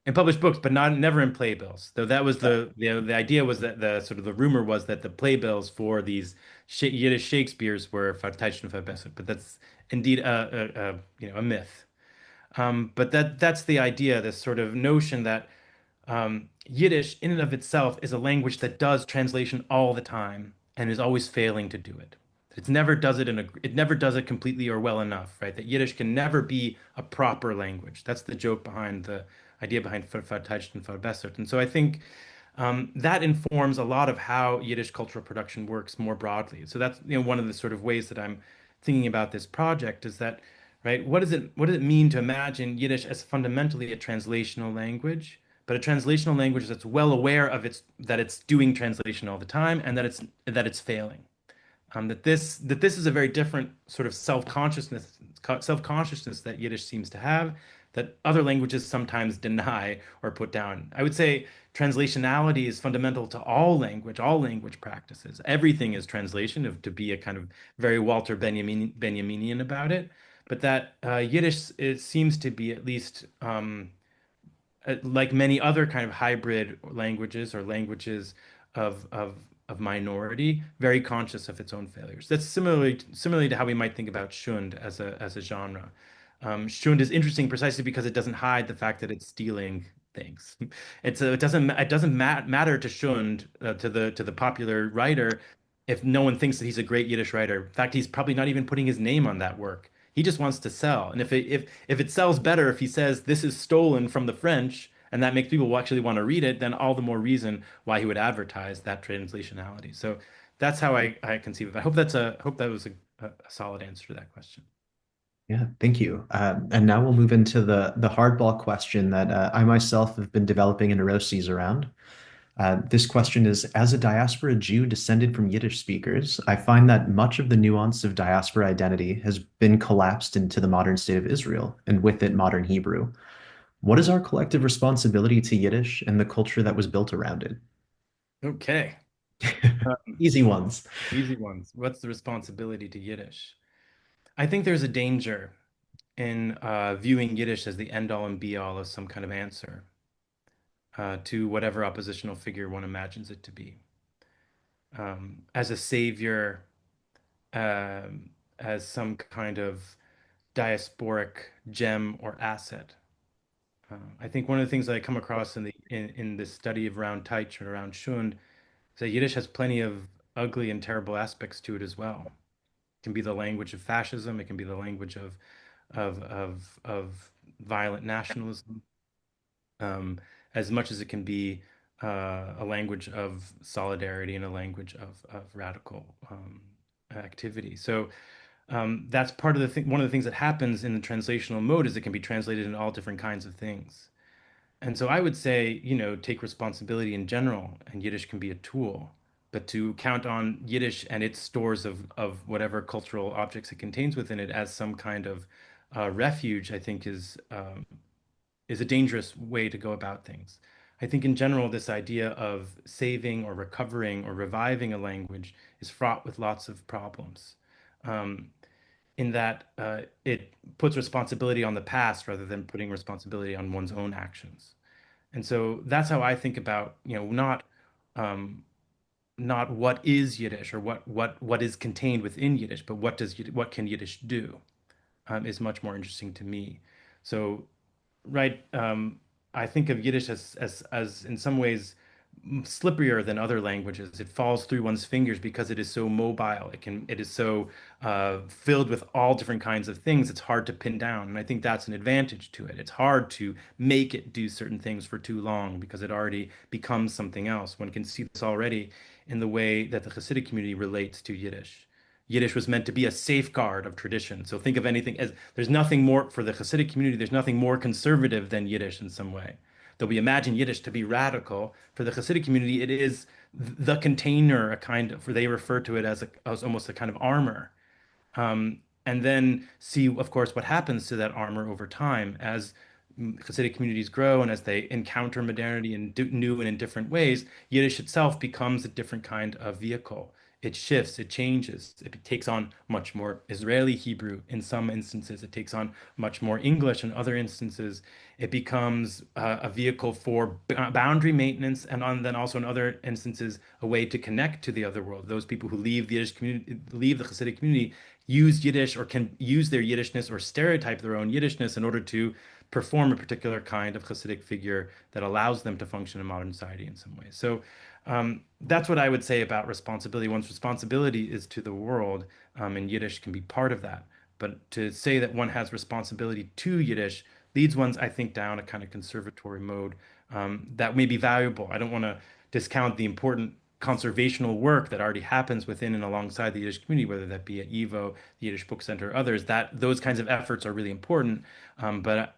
And published books, but not never in playbills. Though that was Yeah. the idea was that the sort of the rumor was that the playbills for these Yiddish Shakespeares were Verteidigung verbessert, but that's indeed a myth. But that's the idea, this sort of notion that Yiddish in and of itself is a language that does translation all the time and is always failing to do it. It never does it completely or well enough, right? That Yiddish can never be a proper language. That's the joke behind the idea behind Verteidigt and Verbessert. And so I think That informs a lot of how Yiddish cultural production works more broadly. So that's, one of the sort of ways that I'm thinking about this project is that, right, what does it mean to imagine Yiddish as fundamentally a translational language, but a translational language that's well aware of that it's doing translation all the time and that it's failing. That this is a very different sort of self-consciousness that Yiddish seems to have that other languages sometimes deny or put down. I would say translationality is fundamental to all language practices. Everything is translation, to be a kind of very Walter Benjaminian about it. But that Yiddish, it seems to be, at least like many other kind of hybrid languages or languages of minority, very conscious of its own failures. That's similarly to how we might think about Shund as a genre. Shund is interesting precisely because it doesn't hide the fact that it's stealing things. It doesn't matter to Shund, to the popular writer, if no one thinks that he's a great Yiddish writer. In fact, he's probably not even putting his name on that work. He just wants to sell. And if it sells better if he says this is stolen from the French and that makes people actually want to read it, then all the more reason why he would advertise that translationality. So that's how I conceive of it. I hope that was a solid answer to that question. Yeah, thank you. And now we'll move into the hardball question that I myself have been developing a neuroses around. This question is, as a diaspora Jew descended from Yiddish speakers, I find that much of the nuance of diaspora identity has been collapsed into the modern state of Israel, and with it, modern Hebrew. What is our collective responsibility to Yiddish and the culture that was built around it? Okay. Easy ones. Easy ones. What's the responsibility to Yiddish? I think there's a danger in viewing Yiddish as the end all and be all of some kind of answer to whatever oppositional figure one imagines it to be. As a savior, as some kind of diasporic gem or asset. I think one of the things that I come across in this study of around Taytsh and around Shund is that Yiddish has plenty of ugly and terrible aspects to it as well. It can be the language of fascism. It can be the language of violent nationalism, as much as it can be a language of solidarity and a language of radical activity. So that's part of the thing. One of the things that happens in the translational mode is it can be translated in all different kinds of things. And so I would say, take responsibility in general, and Yiddish can be a tool. But to count on Yiddish and its stores of whatever cultural objects it contains within it as some kind of refuge, I think is a dangerous way to go about things. I think in general, this idea of saving or recovering or reviving a language is fraught with lots of problems. Um, in that it puts responsibility on the past rather than putting responsibility on one's own actions. And so that's how I think about, um, not what is Yiddish or what is contained within Yiddish, but what can Yiddish do, is much more interesting to me. So, right, I think of Yiddish as in some ways slipperier than other languages. It falls through one's fingers because it is so mobile. It is so filled with all different kinds of things. It's hard to pin down, and I think that's an advantage to it. It's hard to make it do certain things for too long because it already becomes something else. One can see this already in the way that the Hasidic community relates to Yiddish. Yiddish was meant to be a safeguard of tradition. So think of anything as there's nothing more for the Hasidic community, there's nothing more conservative than Yiddish in some way. Though we imagine Yiddish to be radical, for the Hasidic community, it is the container, a kind of, they refer to it as almost a kind of armor. And then see, of course, what happens to that armor over time as Hasidic communities grow and as they encounter modernity in new and in different ways. Yiddish itself becomes a different kind of vehicle. It shifts, it changes, it takes on much more Israeli Hebrew in some instances, it takes on much more English in other instances. It becomes a vehicle for boundary maintenance and then also in other instances, a way to connect to the other world. Those people who leave the Yiddish community, leave the Hasidic community, use Yiddish or can use their Yiddishness or stereotype their own Yiddishness in order to perform a particular kind of Hasidic figure that allows them to function in modern society in some ways. So that's what I would say about responsibility. One's responsibility is to the world, and Yiddish can be part of that. But to say that one has responsibility to Yiddish leads one, I think, down a kind of conservatory mode that may be valuable. I don't want to discount the important conservational work that already happens within and alongside the Yiddish community, whether that be at YIVO, the Yiddish Book Center, or others. That those kinds of efforts are really important, but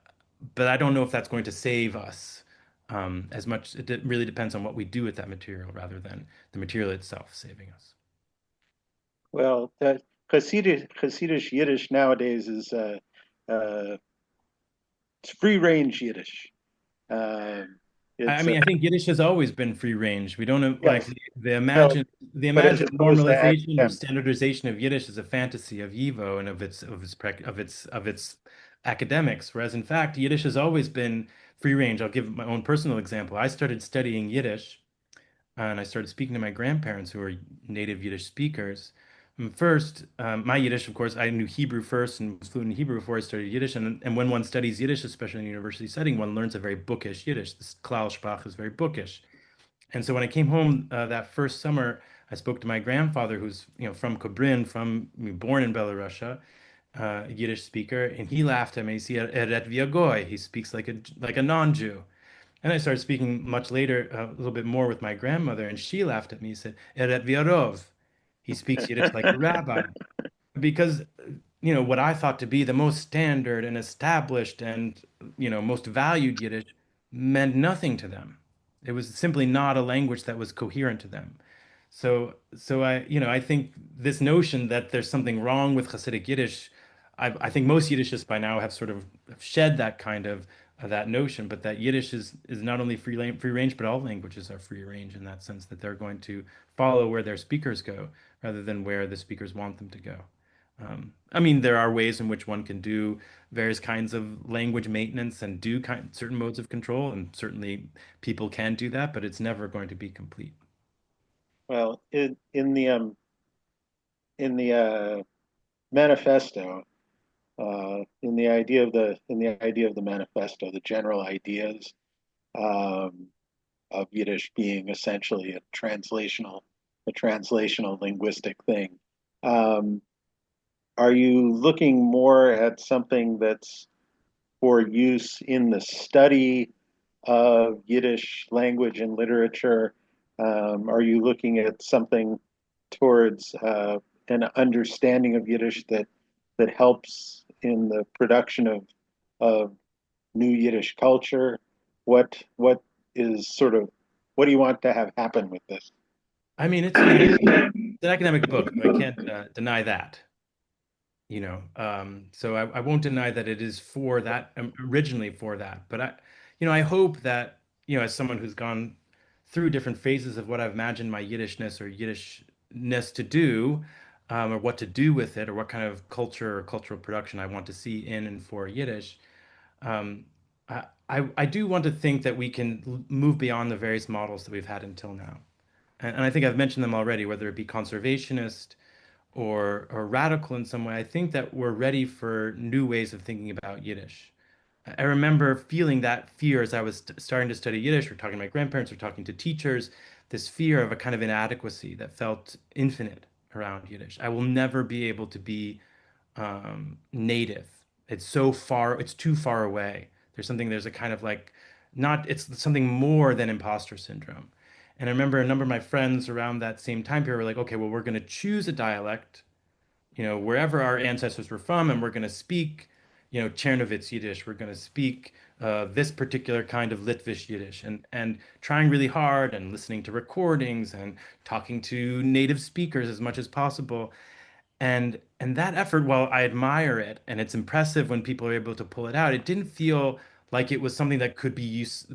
I don't know if that's going to save us as much. Really depends on what we do with that material rather than the material itself saving us. Well, Hasidic Yiddish nowadays is uh, it's free range Yiddish. Uh, I it's mean, I think Yiddish has always been free range. We don't have, like yes, the no, but as imagined opposed to normalization or academic. standardization of Yiddish is a fantasy of YIVO and of its academics. Whereas in fact, Yiddish has always been free range. I'll give my own personal example. I started studying Yiddish and I started speaking to my grandparents who were native Yiddish speakers. And first, my Yiddish, of course, I knew Hebrew first and was fluent in Hebrew before I studied Yiddish. And when one studies Yiddish, especially in a university setting, one learns a very bookish Yiddish. This Klaussprache is very bookish. And so when I came home that first summer, I spoke to my grandfather, who's from Kobrin, born in Belarusia, a Yiddish speaker, and he laughed at me. He said, "Eret wie a goy." He speaks like a non-Jew. And I started speaking much later, a little bit more with my grandmother, and she laughed at me and said, Eret Viarov. He speaks Yiddish like a rabbi. Because, what I thought to be the most standard and established and, most valued Yiddish meant nothing to them. It was simply not a language that was coherent to them. So I think this notion that there's something wrong with Hasidic Yiddish, I think most Yiddishists by now have sort of shed that kind of that notion, but that Yiddish is not only free range, but all languages are free range in that sense that they're going to follow where their speakers go rather than where the speakers want them to go. I mean, there are ways in which one can do various kinds of language maintenance and do certain modes of control, and certainly people can do that, but it's never going to be complete. Well, in the manifesto, in the idea of the manifesto, the general ideas um, of Yiddish being essentially a translational linguistic thing. Um, are you looking more at something that's for use in the study of Yiddish language and literature? Are you looking at something towards an understanding of Yiddish that helps in the production of new Yiddish culture? What is sort of what do you want to have happen with this? I mean, it's an academic book, so I can't deny that. So I won't deny that it is for that, originally for that. But I hope that, as someone who's gone through different phases of what I've imagined my Yiddishness or Yiddishness to do, or what to do with it, or what kind of culture or cultural production I want to see in and for Yiddish. Um, I do want to think that we can move beyond the various models that we've had until now. And I think I've mentioned them already, whether it be conservationist or radical in some way. I think that we're ready for new ways of thinking about Yiddish. I remember feeling that fear as I was starting to study Yiddish, or talking to my grandparents, or talking to teachers, this fear of a kind of inadequacy that felt infinite around Yiddish. I will never be able to be native. It's so far, it's too far away. There's a kind of like, not, it's something more than imposter syndrome. And I remember a number of my friends around that same time period were like, okay, well, we're going to choose a dialect, wherever our ancestors were from, and we're going to speak, Czernowitz Yiddish. We're going to speak this particular kind of Litvish Yiddish, and trying really hard and listening to recordings and talking to native speakers as much as possible. And that effort, while I admire it and it's impressive when people are able to pull it out, it didn't feel like it was something that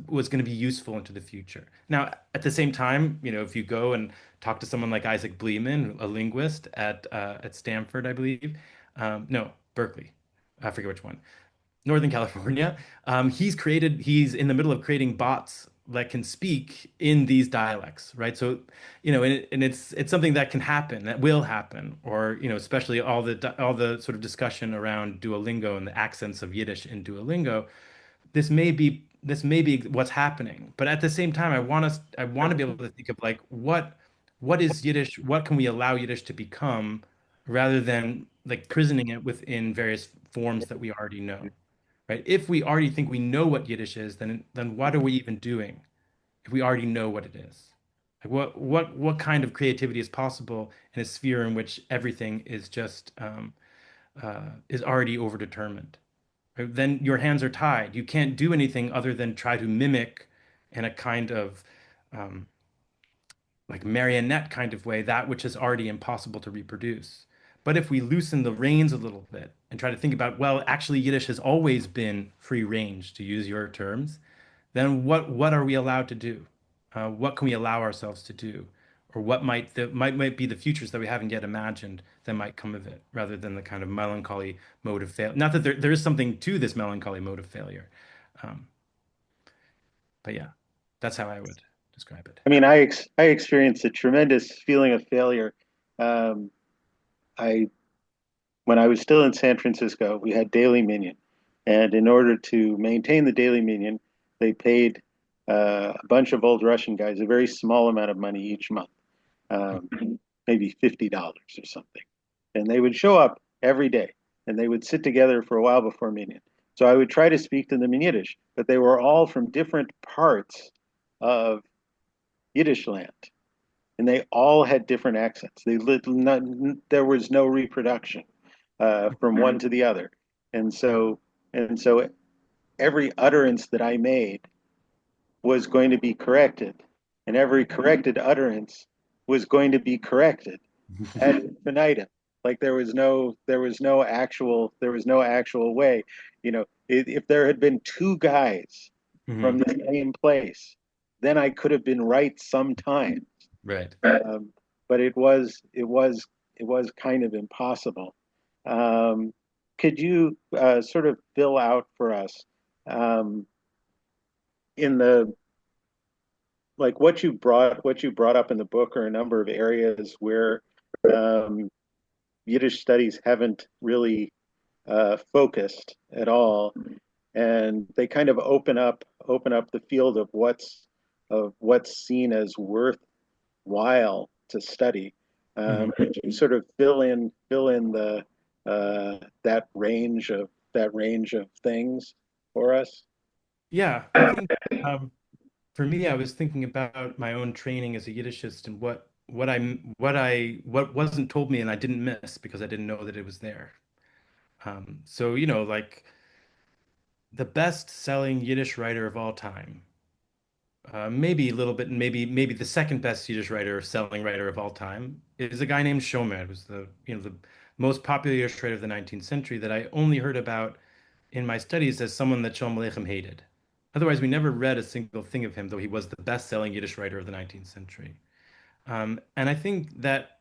was going to be useful into the future. Now, at the same time, if you go and talk to someone like Isaac Bleeman, a linguist at Stanford, I believe, no, Berkeley, I forget which one, Northern California. He's in the middle of creating bots that can speak in these dialects, right? So, and it's something that can happen, that will happen, or, especially all the sort of discussion around Duolingo and the accents of Yiddish in Duolingo. This may be what's happening, but at the same time, I want to be able to think of like what is Yiddish? What can we allow Yiddish to become, rather than like prisoning it within various forms that we already know, right? If we already think we know what Yiddish is, then what are we even doing if we already know what it is? Like what kind of creativity is possible in a sphere in which everything is just is already overdetermined? Right? Then your hands are tied. You can't do anything other than try to mimic in a kind of um, like marionette kind of way that which is already impossible to reproduce. But if we loosen the reins a little bit and try to think about, well, actually Yiddish has always been free range, to use your terms, then what are we allowed to do? What can we allow ourselves to do? Or what might be the futures that we haven't yet imagined that might come of it, rather than the kind of melancholy mode of failure. Not that there is something to this melancholy mode of failure, um, but yeah, that's how I would describe it. I mean, I experienced a tremendous feeling of failure. Um, I When I was still in San Francisco, we had daily minion, and in order to maintain the daily minion, they paid a bunch of old Russian guys a very small amount of money each month, um, maybe $50 or something, and they would show up every day, and they would sit together for a while before minion. So I would try to speak to them in Yiddish, but they were all from different parts of Yiddish land, and they all had different accents. There was no reproduction from one to the other, and so every utterance that I made was going to be corrected, and every corrected utterance was going to be corrected ad infinitum. Like there was no actual way. If there had been two guys from Hmm. the same place, then I could have been right sometimes. Right. Um, but it was kind of impossible. Um, could you sort of fill out for us um, in the like what you brought up in the book are a number of areas where um, Yiddish studies haven't really focused at all, and they kind of open up the field of what's seen as worthwhile to study. Hmm. Could you sort of fill in the that range of things for us? Yeah, I think for me, I was thinking about my own training as a Yiddishist and what wasn't told me and I didn't miss because I didn't know that it was there. So like the best-selling Yiddish writer of all time, maybe a little bit, maybe the second best Yiddish writer, selling writer of all time, is a guy named Shomer. It was the most popular Yiddish writer of the 19th century that I only heard about in my studies as someone that Shalom Aleichem hated. Otherwise, we never read a single thing of him, though he was the best-selling Yiddish writer of the 19th century. And I think that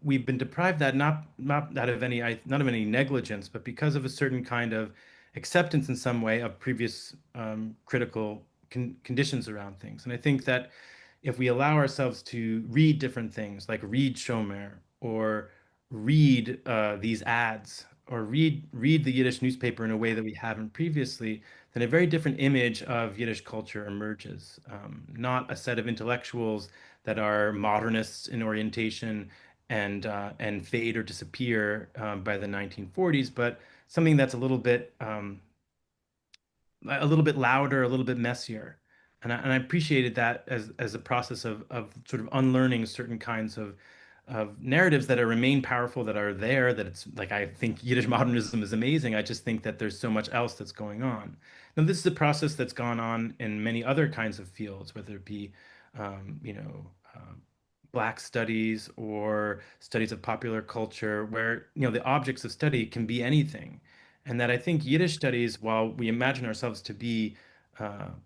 we've been deprived that not out of not of any negligence, but because of a certain kind of acceptance in some way of previous critical conditions around things. And I think that if we allow ourselves to read different things, like read Shomer or read these ads or read the Yiddish newspaper in a way that we haven't previously, then a very different image of Yiddish culture emerges. Not a set of intellectuals that are modernists in orientation and fade or disappear by the 1940s, but something that's a little bit louder, a little bit messier. And I appreciated that as a process of sort of unlearning certain kinds of narratives that are remain powerful, that are there, that it's like I think Yiddish modernism is amazing. I just think that there's so much else that's going on. Now, this is a process that's gone on in many other kinds of fields, whether it be, um, you know, uh, Black studies or studies of popular culture, where, the objects of study can be anything. And that I think Yiddish studies, while we imagine ourselves to be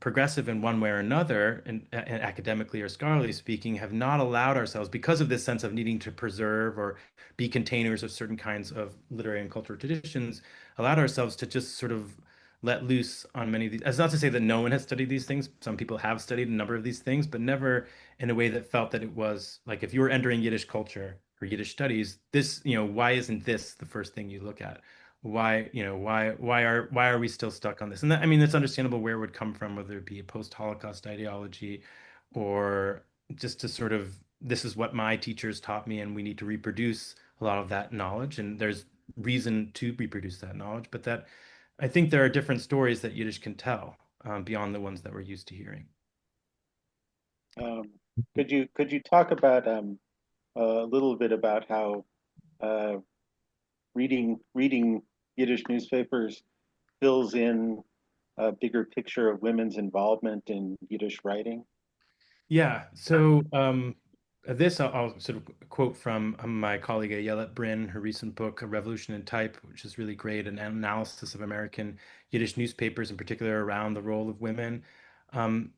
progressive in one way or another, and academically or scholarly speaking, have not allowed ourselves, because of this sense of needing to preserve or be containers of certain kinds of literary and cultural traditions, allowed ourselves to just sort of let loose on many of these. That's not to say that no one has studied these things. Some people have studied a number of these things, but never in a way that felt that it was like if you were entering Yiddish culture or Yiddish studies, this, why isn't this the first thing you look at? Why are we still stuck on this? And that, I mean, it's understandable where it would come from, whether it be a post-Holocaust ideology or just to sort of this is what my teachers taught me, and we need to reproduce a lot of that knowledge. And there's reason to reproduce that knowledge, but that I think there are different stories that Yiddish can tell beyond the ones that we're used to hearing. could you talk about a little bit about how uh, reading Yiddish newspapers fills in a bigger picture of women's involvement in Yiddish writing? Yeah. So this I'll sort of quote from my colleague Ayelet Brin, her recent book, A Revolution in Type, which is really great, an analysis of American Yiddish newspapers, in particular around the role of women. Um,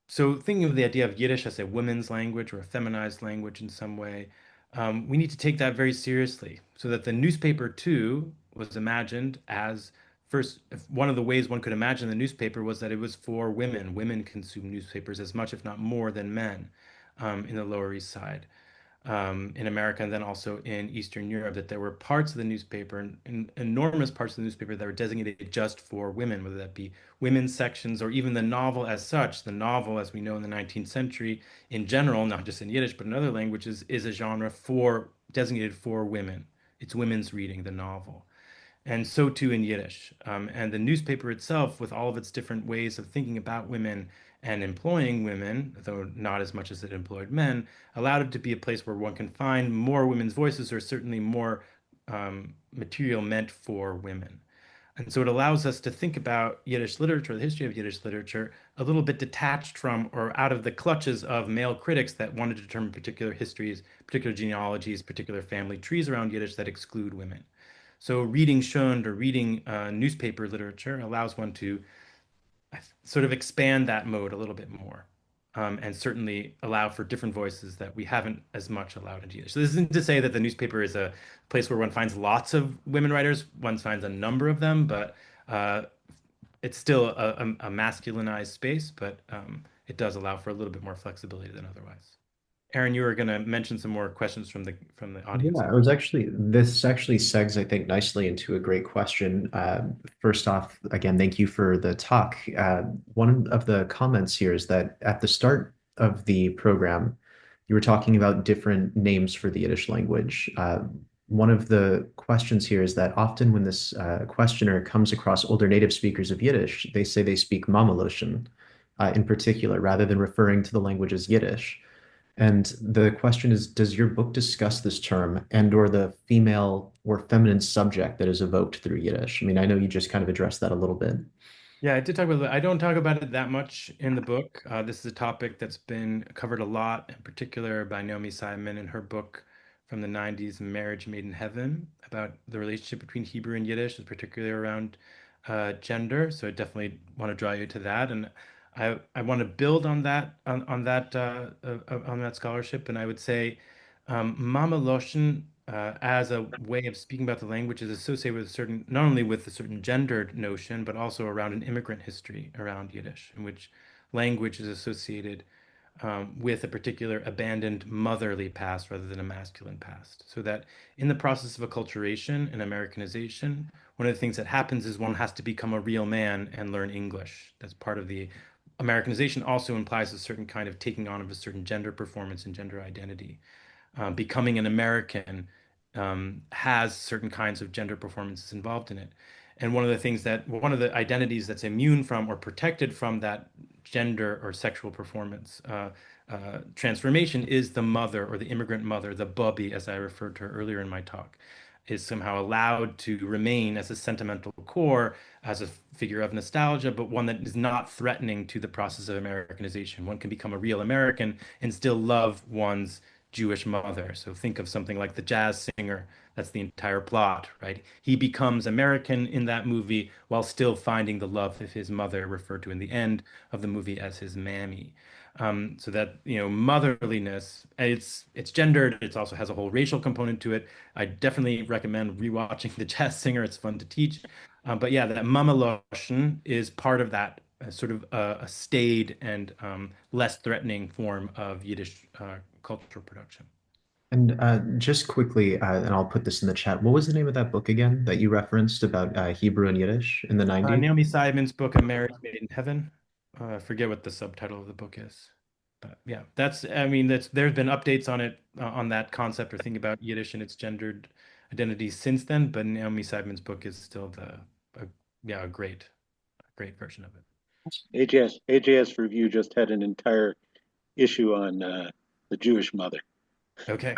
so thinking of the idea of Yiddish as a women's language or a feminized language in some way, we need to take that very seriously so that the newspaper too was imagined as first, one of the ways one could imagine the newspaper was that it was for women. Women consume newspapers as much, if not more, than men in the Lower East Side in America, and then also in Eastern Europe. That there were parts of the newspaper, and enormous parts of the newspaper, that were designated just for women, whether that be women's sections or even the novel as such. The novel, as we know in the 19th century, in general, not just in Yiddish but in other languages, is a genre for designated for women. It's women's reading, the novel. And so too in Yiddish. And the newspaper itself, with all of its different ways of thinking about women and employing women, though not as much as it employed men, allowed it to be a place where one can find more women's voices, or certainly more material meant for women. And so it allows us to think about Yiddish literature, the history of Yiddish literature, a little bit detached from or out of the clutches of male critics that wanted to determine particular histories, particular genealogies, particular family trees around Yiddish that exclude women. So reading Schund or reading newspaper literature allows one to sort of expand that mode a little bit more, and certainly allow for different voices that we haven't as much allowed in Yiddish. So this isn't to say that the newspaper is a place where one finds lots of women writers. One finds a number of them, but uh, it's still a masculinized space, but it does allow for a little bit more flexibility than otherwise. Aaron, you were going to mention some more questions from the audience Yeah, here. it was actually this actually segs, I think, nicely into a great question. First off, again, thank you for the talk. One of the comments here is that at the start of the program, you were talking about different names for the Yiddish language. One of the questions here is that often when this questioner comes across older native speakers of Yiddish, they say they speak Mamaloshin, in particular, rather than referring to the language as Yiddish. And the question is, does your book discuss this term and or the female or feminine subject that is evoked through Yiddish? I mean, I know you just kind of addressed that a little bit. Yeah, I did talk about it. I don't talk about it that much in the book. This is a topic that's been covered a lot, in particular by Naomi Simon in her book from the 90s, Marriage Made in Heaven, about the relationship between Hebrew and Yiddish, and particularly around gender. So I definitely want to draw you to that. And I want to build on that, on that scholarship. And I would say Mama Loshen, as a way of speaking about the language, is associated with a certain, not only with a certain gendered notion, but also around an immigrant history around Yiddish, in which language is associated with a particular abandoned motherly past rather than a masculine past. So that in the process of acculturation and Americanization, one of the things that happens is one has to become a real man and learn English. That's part of the Americanization also implies a certain kind of taking on of a certain gender performance and gender identity. Becoming an American has certain kinds of gender performances involved in it. And one of the identities that's immune from or protected from that gender or sexual performance transformation is the mother or the immigrant mother, the bubby, as I referred to her earlier in my talk, is somehow allowed to remain as a sentimental core, as a figure of nostalgia, but one that is not threatening to the process of Americanization. One can become a real American and still love one's Jewish mother. So think of something like the jazz singer. That's the entire plot, right? He becomes American in that movie while still finding the love of his mother, referred to in the end of the movie as his mammy. So that, motherliness, it's gendered. It also has a whole racial component to it. I definitely recommend rewatching The Jazz Singer. It's fun to teach. But yeah, that Mama Lotion is part of that sort of a staid and less threatening form of Yiddish cultural production. And just quickly, and I'll put this in the chat. What was the name of that book again that you referenced about Hebrew and Yiddish in the 90s? Naomi Simon's book, A Marriage Made in Heaven. I forget what the subtitle of the book is. But yeah, I mean, there's been updates on it, on that concept or thinking about Yiddish and its gendered identities since then. But Naomi Simon's book is still a, yeah, a great version of it. AJS Review just had an entire issue on the Jewish mother. Okay.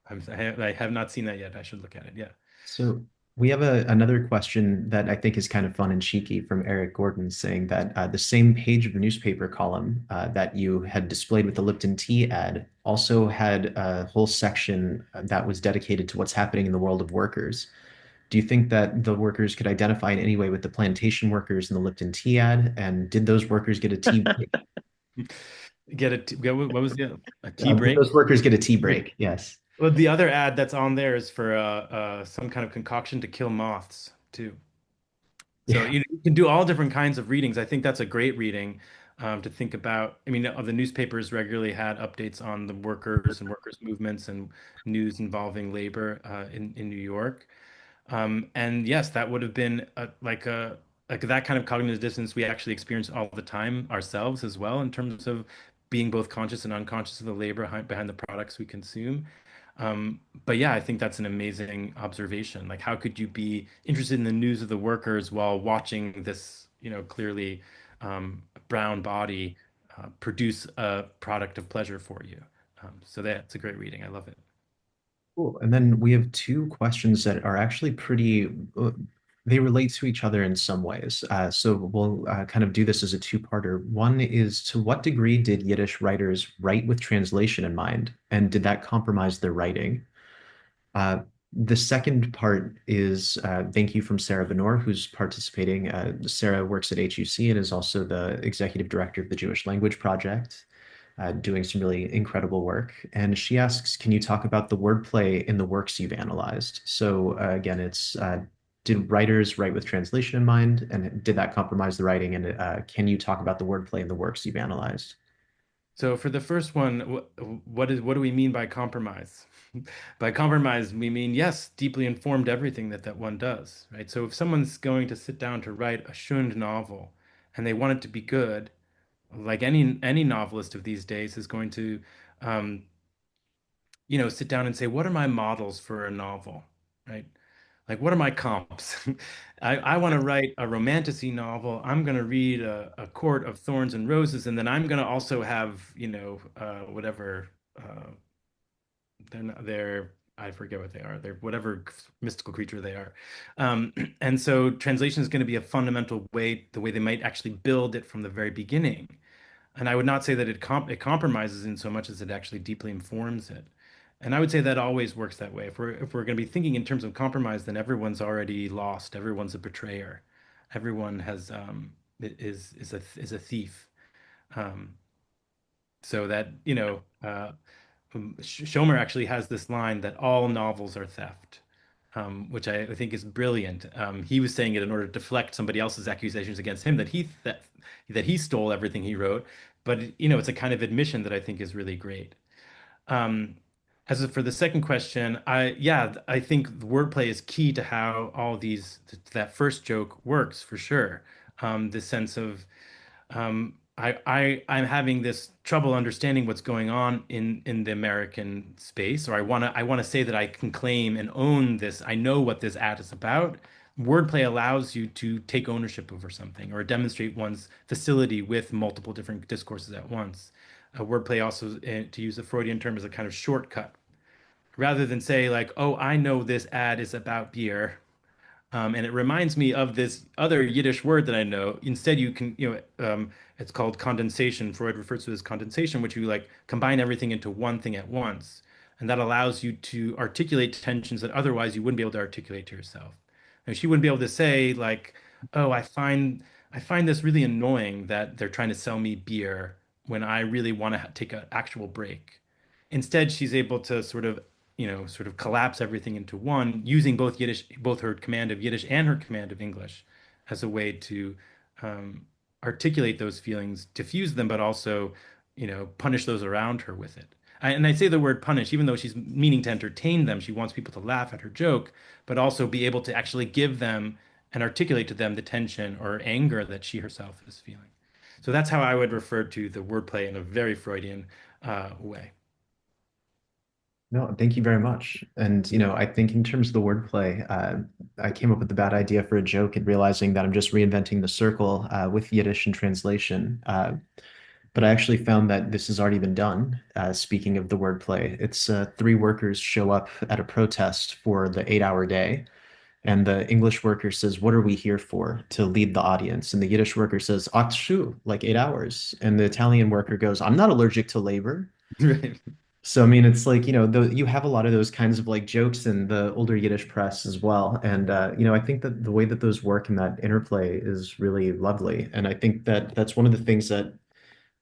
I have not seen that yet. I should look at it. Yeah. So we have another question that I think is kind of fun and cheeky from Eric Gordon saying that the same page of the newspaper column that you had displayed with the Lipton tea ad also had a whole section that was dedicated to what's happening in the world of workers. Do you think that the workers could identify in any way with the plantation workers in the Lipton tea ad? And did those workers get a tea break? What was a tea Did break? those workers get a tea break? Yes. Well, the other ad that's on there is for some kind of concoction to kill moths too. So Yeah. you can do all different kinds of readings. I think that's a great reading to think about. I mean, the newspapers regularly had updates on the workers and workers' movements and news involving labor in New York. And yes, that would have been like that kind of cognitive dissonance we actually experience all the time ourselves as well in terms of being both conscious and unconscious of the labor behind the products we consume. But yeah, I think that's an amazing observation. Like, how could you be interested in the news of the workers while watching this, clearly brown body produce a product of pleasure for you? So that's a great reading. I love it. Cool. And then we have two questions that are actually they relate to each other in some ways. So we'll kind of do this as a two-parter. One is, to what degree did Yiddish writers write with translation in mind? And did that compromise their writing? Uh, the second part is thank you from Sarah Benor, who's participating. Sarah works at HUC and is also the executive director of the Jewish Language Project, doing some really incredible work. And she asks, can you talk about the wordplay in the works you've analyzed? So again, it's did writers write with translation in mind, and did that compromise the writing? And can you talk about the wordplay in the works you've analyzed? So for the first one, what do we mean by compromise? By compromise, we mean yes, deeply informed everything that one does, right? So if someone's going to sit down to write a Schund novel and they want it to be good, like any novelist of these days is going to, um, sit down and say, what are my models for a novel, right? Like, what are my comps? I want to write a romantasy novel. I'm going to read a Court of Thorns and Roses, and then I'm going to also have, whatever they're I forget what they are. They're whatever mystical creature they are. And so translation is going to be a fundamental way, the way they might actually build it from the very beginning. And I would not say that it compromises in so much as it actually deeply informs it. And I would say that always works that way. If we're going to be thinking in terms of compromise, then everyone's already lost. Everyone's a betrayer. Everyone is a thief. Um, so that Schomer actually has this line that all novels are theft, which I think is brilliant. He was saying it in order to deflect somebody else's accusations against him that he stole everything he wrote. But it's a kind of admission that I think is really great. Um, as for the second question, I think the wordplay is key to how all that first joke works for sure. The sense of I'm having this trouble understanding what's going on in the American space, or I wanna say that I can claim and own this. I know what this ad is about. Wordplay allows you to take ownership over something or demonstrate one's facility with multiple different discourses at once. Wordplay also, to use a Freudian term, is a kind of shortcut. Rather than say like, "Oh, I know this ad is about beer." And it reminds me of this other Yiddish word that I know. Instead, you can, it's called condensation. Freud refers to it as condensation, which you like combine everything into one thing at once. And that allows you to articulate tensions that otherwise you wouldn't be able to articulate to yourself. And she wouldn't be able to say like, "Oh, I find this really annoying that they're trying to sell me beer when I really want to take an actual break." Instead, she's able to sort of collapse everything into one, using both her command of Yiddish and her command of English as a way to um, articulate those feelings, diffuse them, but also, punish those around her with it. And I say the word punish, even though she's meaning to entertain them, she wants people to laugh at her joke, but also be able to actually give them and articulate to them the tension or anger that she herself is feeling. So that's how I would refer to the wordplay in a very Freudian way. No, thank you very much. And, I think in terms of the wordplay, I came up with the bad idea for a joke and realizing that I'm just reinventing the circle with Yiddish and translation. but I actually found that this has already been done. Speaking of the wordplay, it's three workers show up at a protest for the 8 hour day. And the English worker says, "What are we here for?" to lead the audience. And the Yiddish worker says, "Acht like 8 hours." And the Italian worker goes, "I'm not allergic to labor." Right. So I mean, it's like, you have a lot of those kinds of like jokes in the older Yiddish press as well. And I think that the way that those work in that interplay is really lovely. And I think that that's one of the things that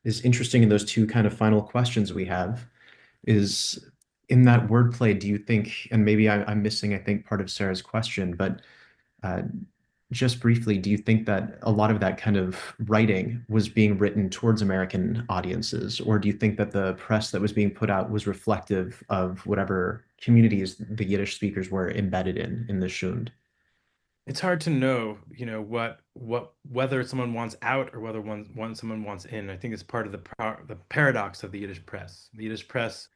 is interesting in those two kind of final questions we have is in that wordplay, do you think, and maybe I'm missing, I think, part of Sarah's question, but uh, just briefly, do you think that a lot of that kind of writing was being written towards American audiences, or do you think that the press that was being put out was reflective of whatever communities the Yiddish speakers were embedded in the Shund? It's hard to know, what whether someone wants out or whether someone wants in. I think it's part of the paradox of the Yiddish press. The Yiddish press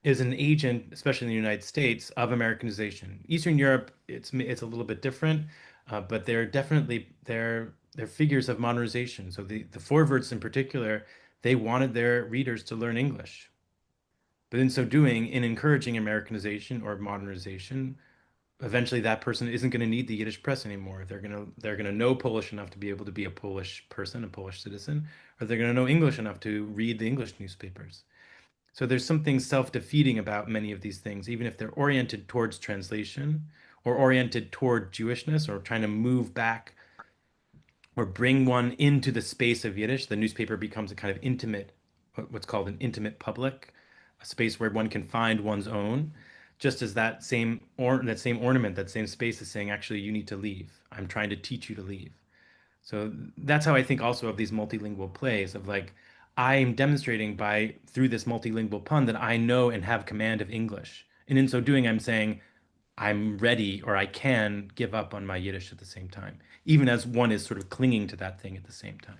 is an agent, especially in the United States, of Americanization. Eastern Europe, it's a little bit different, but they're definitely they're figures of modernization. So the Forverts in particular, they wanted their readers to learn English, but in so doing, in encouraging Americanization or modernization, eventually that person isn't going to need the Yiddish press anymore. They're going to know Polish enough to be able to be a Polish person, a Polish citizen, or they're going to know English enough to read the English newspapers. So there's something self-defeating about many of these things, even if they're oriented towards translation or oriented toward Jewishness or trying to move back or bring one into the space of Yiddish. The newspaper becomes a kind of intimate, what's called an intimate public, a space where one can find one's own. Just as that same ornament, that same space is saying, actually, you need to leave. I'm trying to teach you to leave. So that's how I think also of these multilingual plays of like, I am demonstrating by through this multilingual pun that I know and have command of English. And in so doing, I'm saying I'm ready or I can give up on my Yiddish at the same time, even as one is sort of clinging to that thing at the same time.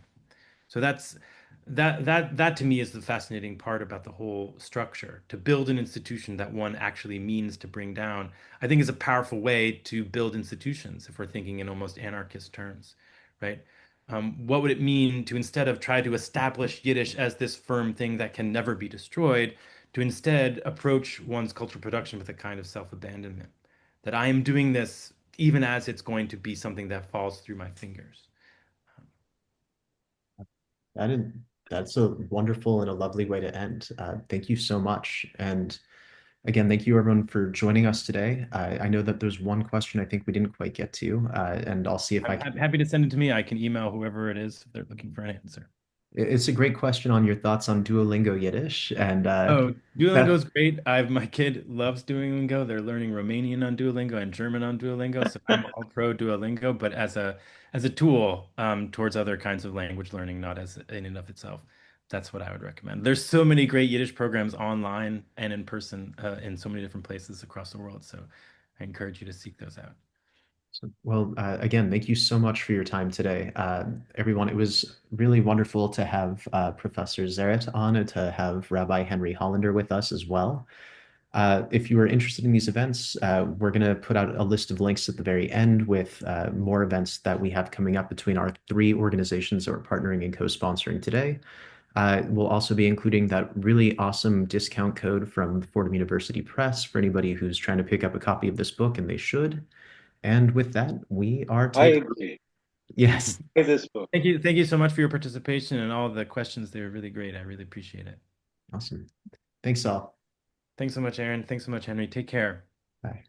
So that to me is the fascinating part about the whole structure. To build an institution that one actually means to bring down, I think is a powerful way to build institutions if we're thinking in almost anarchist terms, right? What would it mean to instead of try to establish Yiddish as this firm thing that can never be destroyed, to instead approach one's cultural production with a kind of self-abandonment, that I am doing this even as it's going to be something that falls through my fingers. That is, that's a wonderful and a lovely way to end. Thank you so much. And again, thank you everyone for joining us today. I know that there's one question I think we didn't quite get to, and I'll see if I I'm can. happy to send it to me. I can email whoever it is if they're looking for an answer. It's a great question on your thoughts on Duolingo Yiddish, and Oh, Duolingo is that great. My kid loves Duolingo. They're learning Romanian on Duolingo and German on Duolingo. So I'm all pro Duolingo, but as a tool towards other kinds of language learning, not as in and of itself. That's what I would recommend. There's so many great Yiddish programs online and in person in so many different places across the world. So I encourage you to seek those out. well, again, thank you so much for your time today, everyone. It was really wonderful to have Professor Zaritt on and to have Rabbi Henry Hollander with us as well. If you are interested in these events, we're going to put out a list of links at the very end with more events that we have coming up between our three organizations that we're partnering and co-sponsoring today. We'll also be including that really awesome discount code from Fordham University Press for anybody who's trying to pick up a copy of this book, and they should. And with that, we are I taking. agree. Yes. Buy this book. Thank you so much for your participation and all the questions. They were really great. I really appreciate it. Awesome. Thanks all. Thanks so much, Aaron. Thanks so much, Henry. Take care. Bye.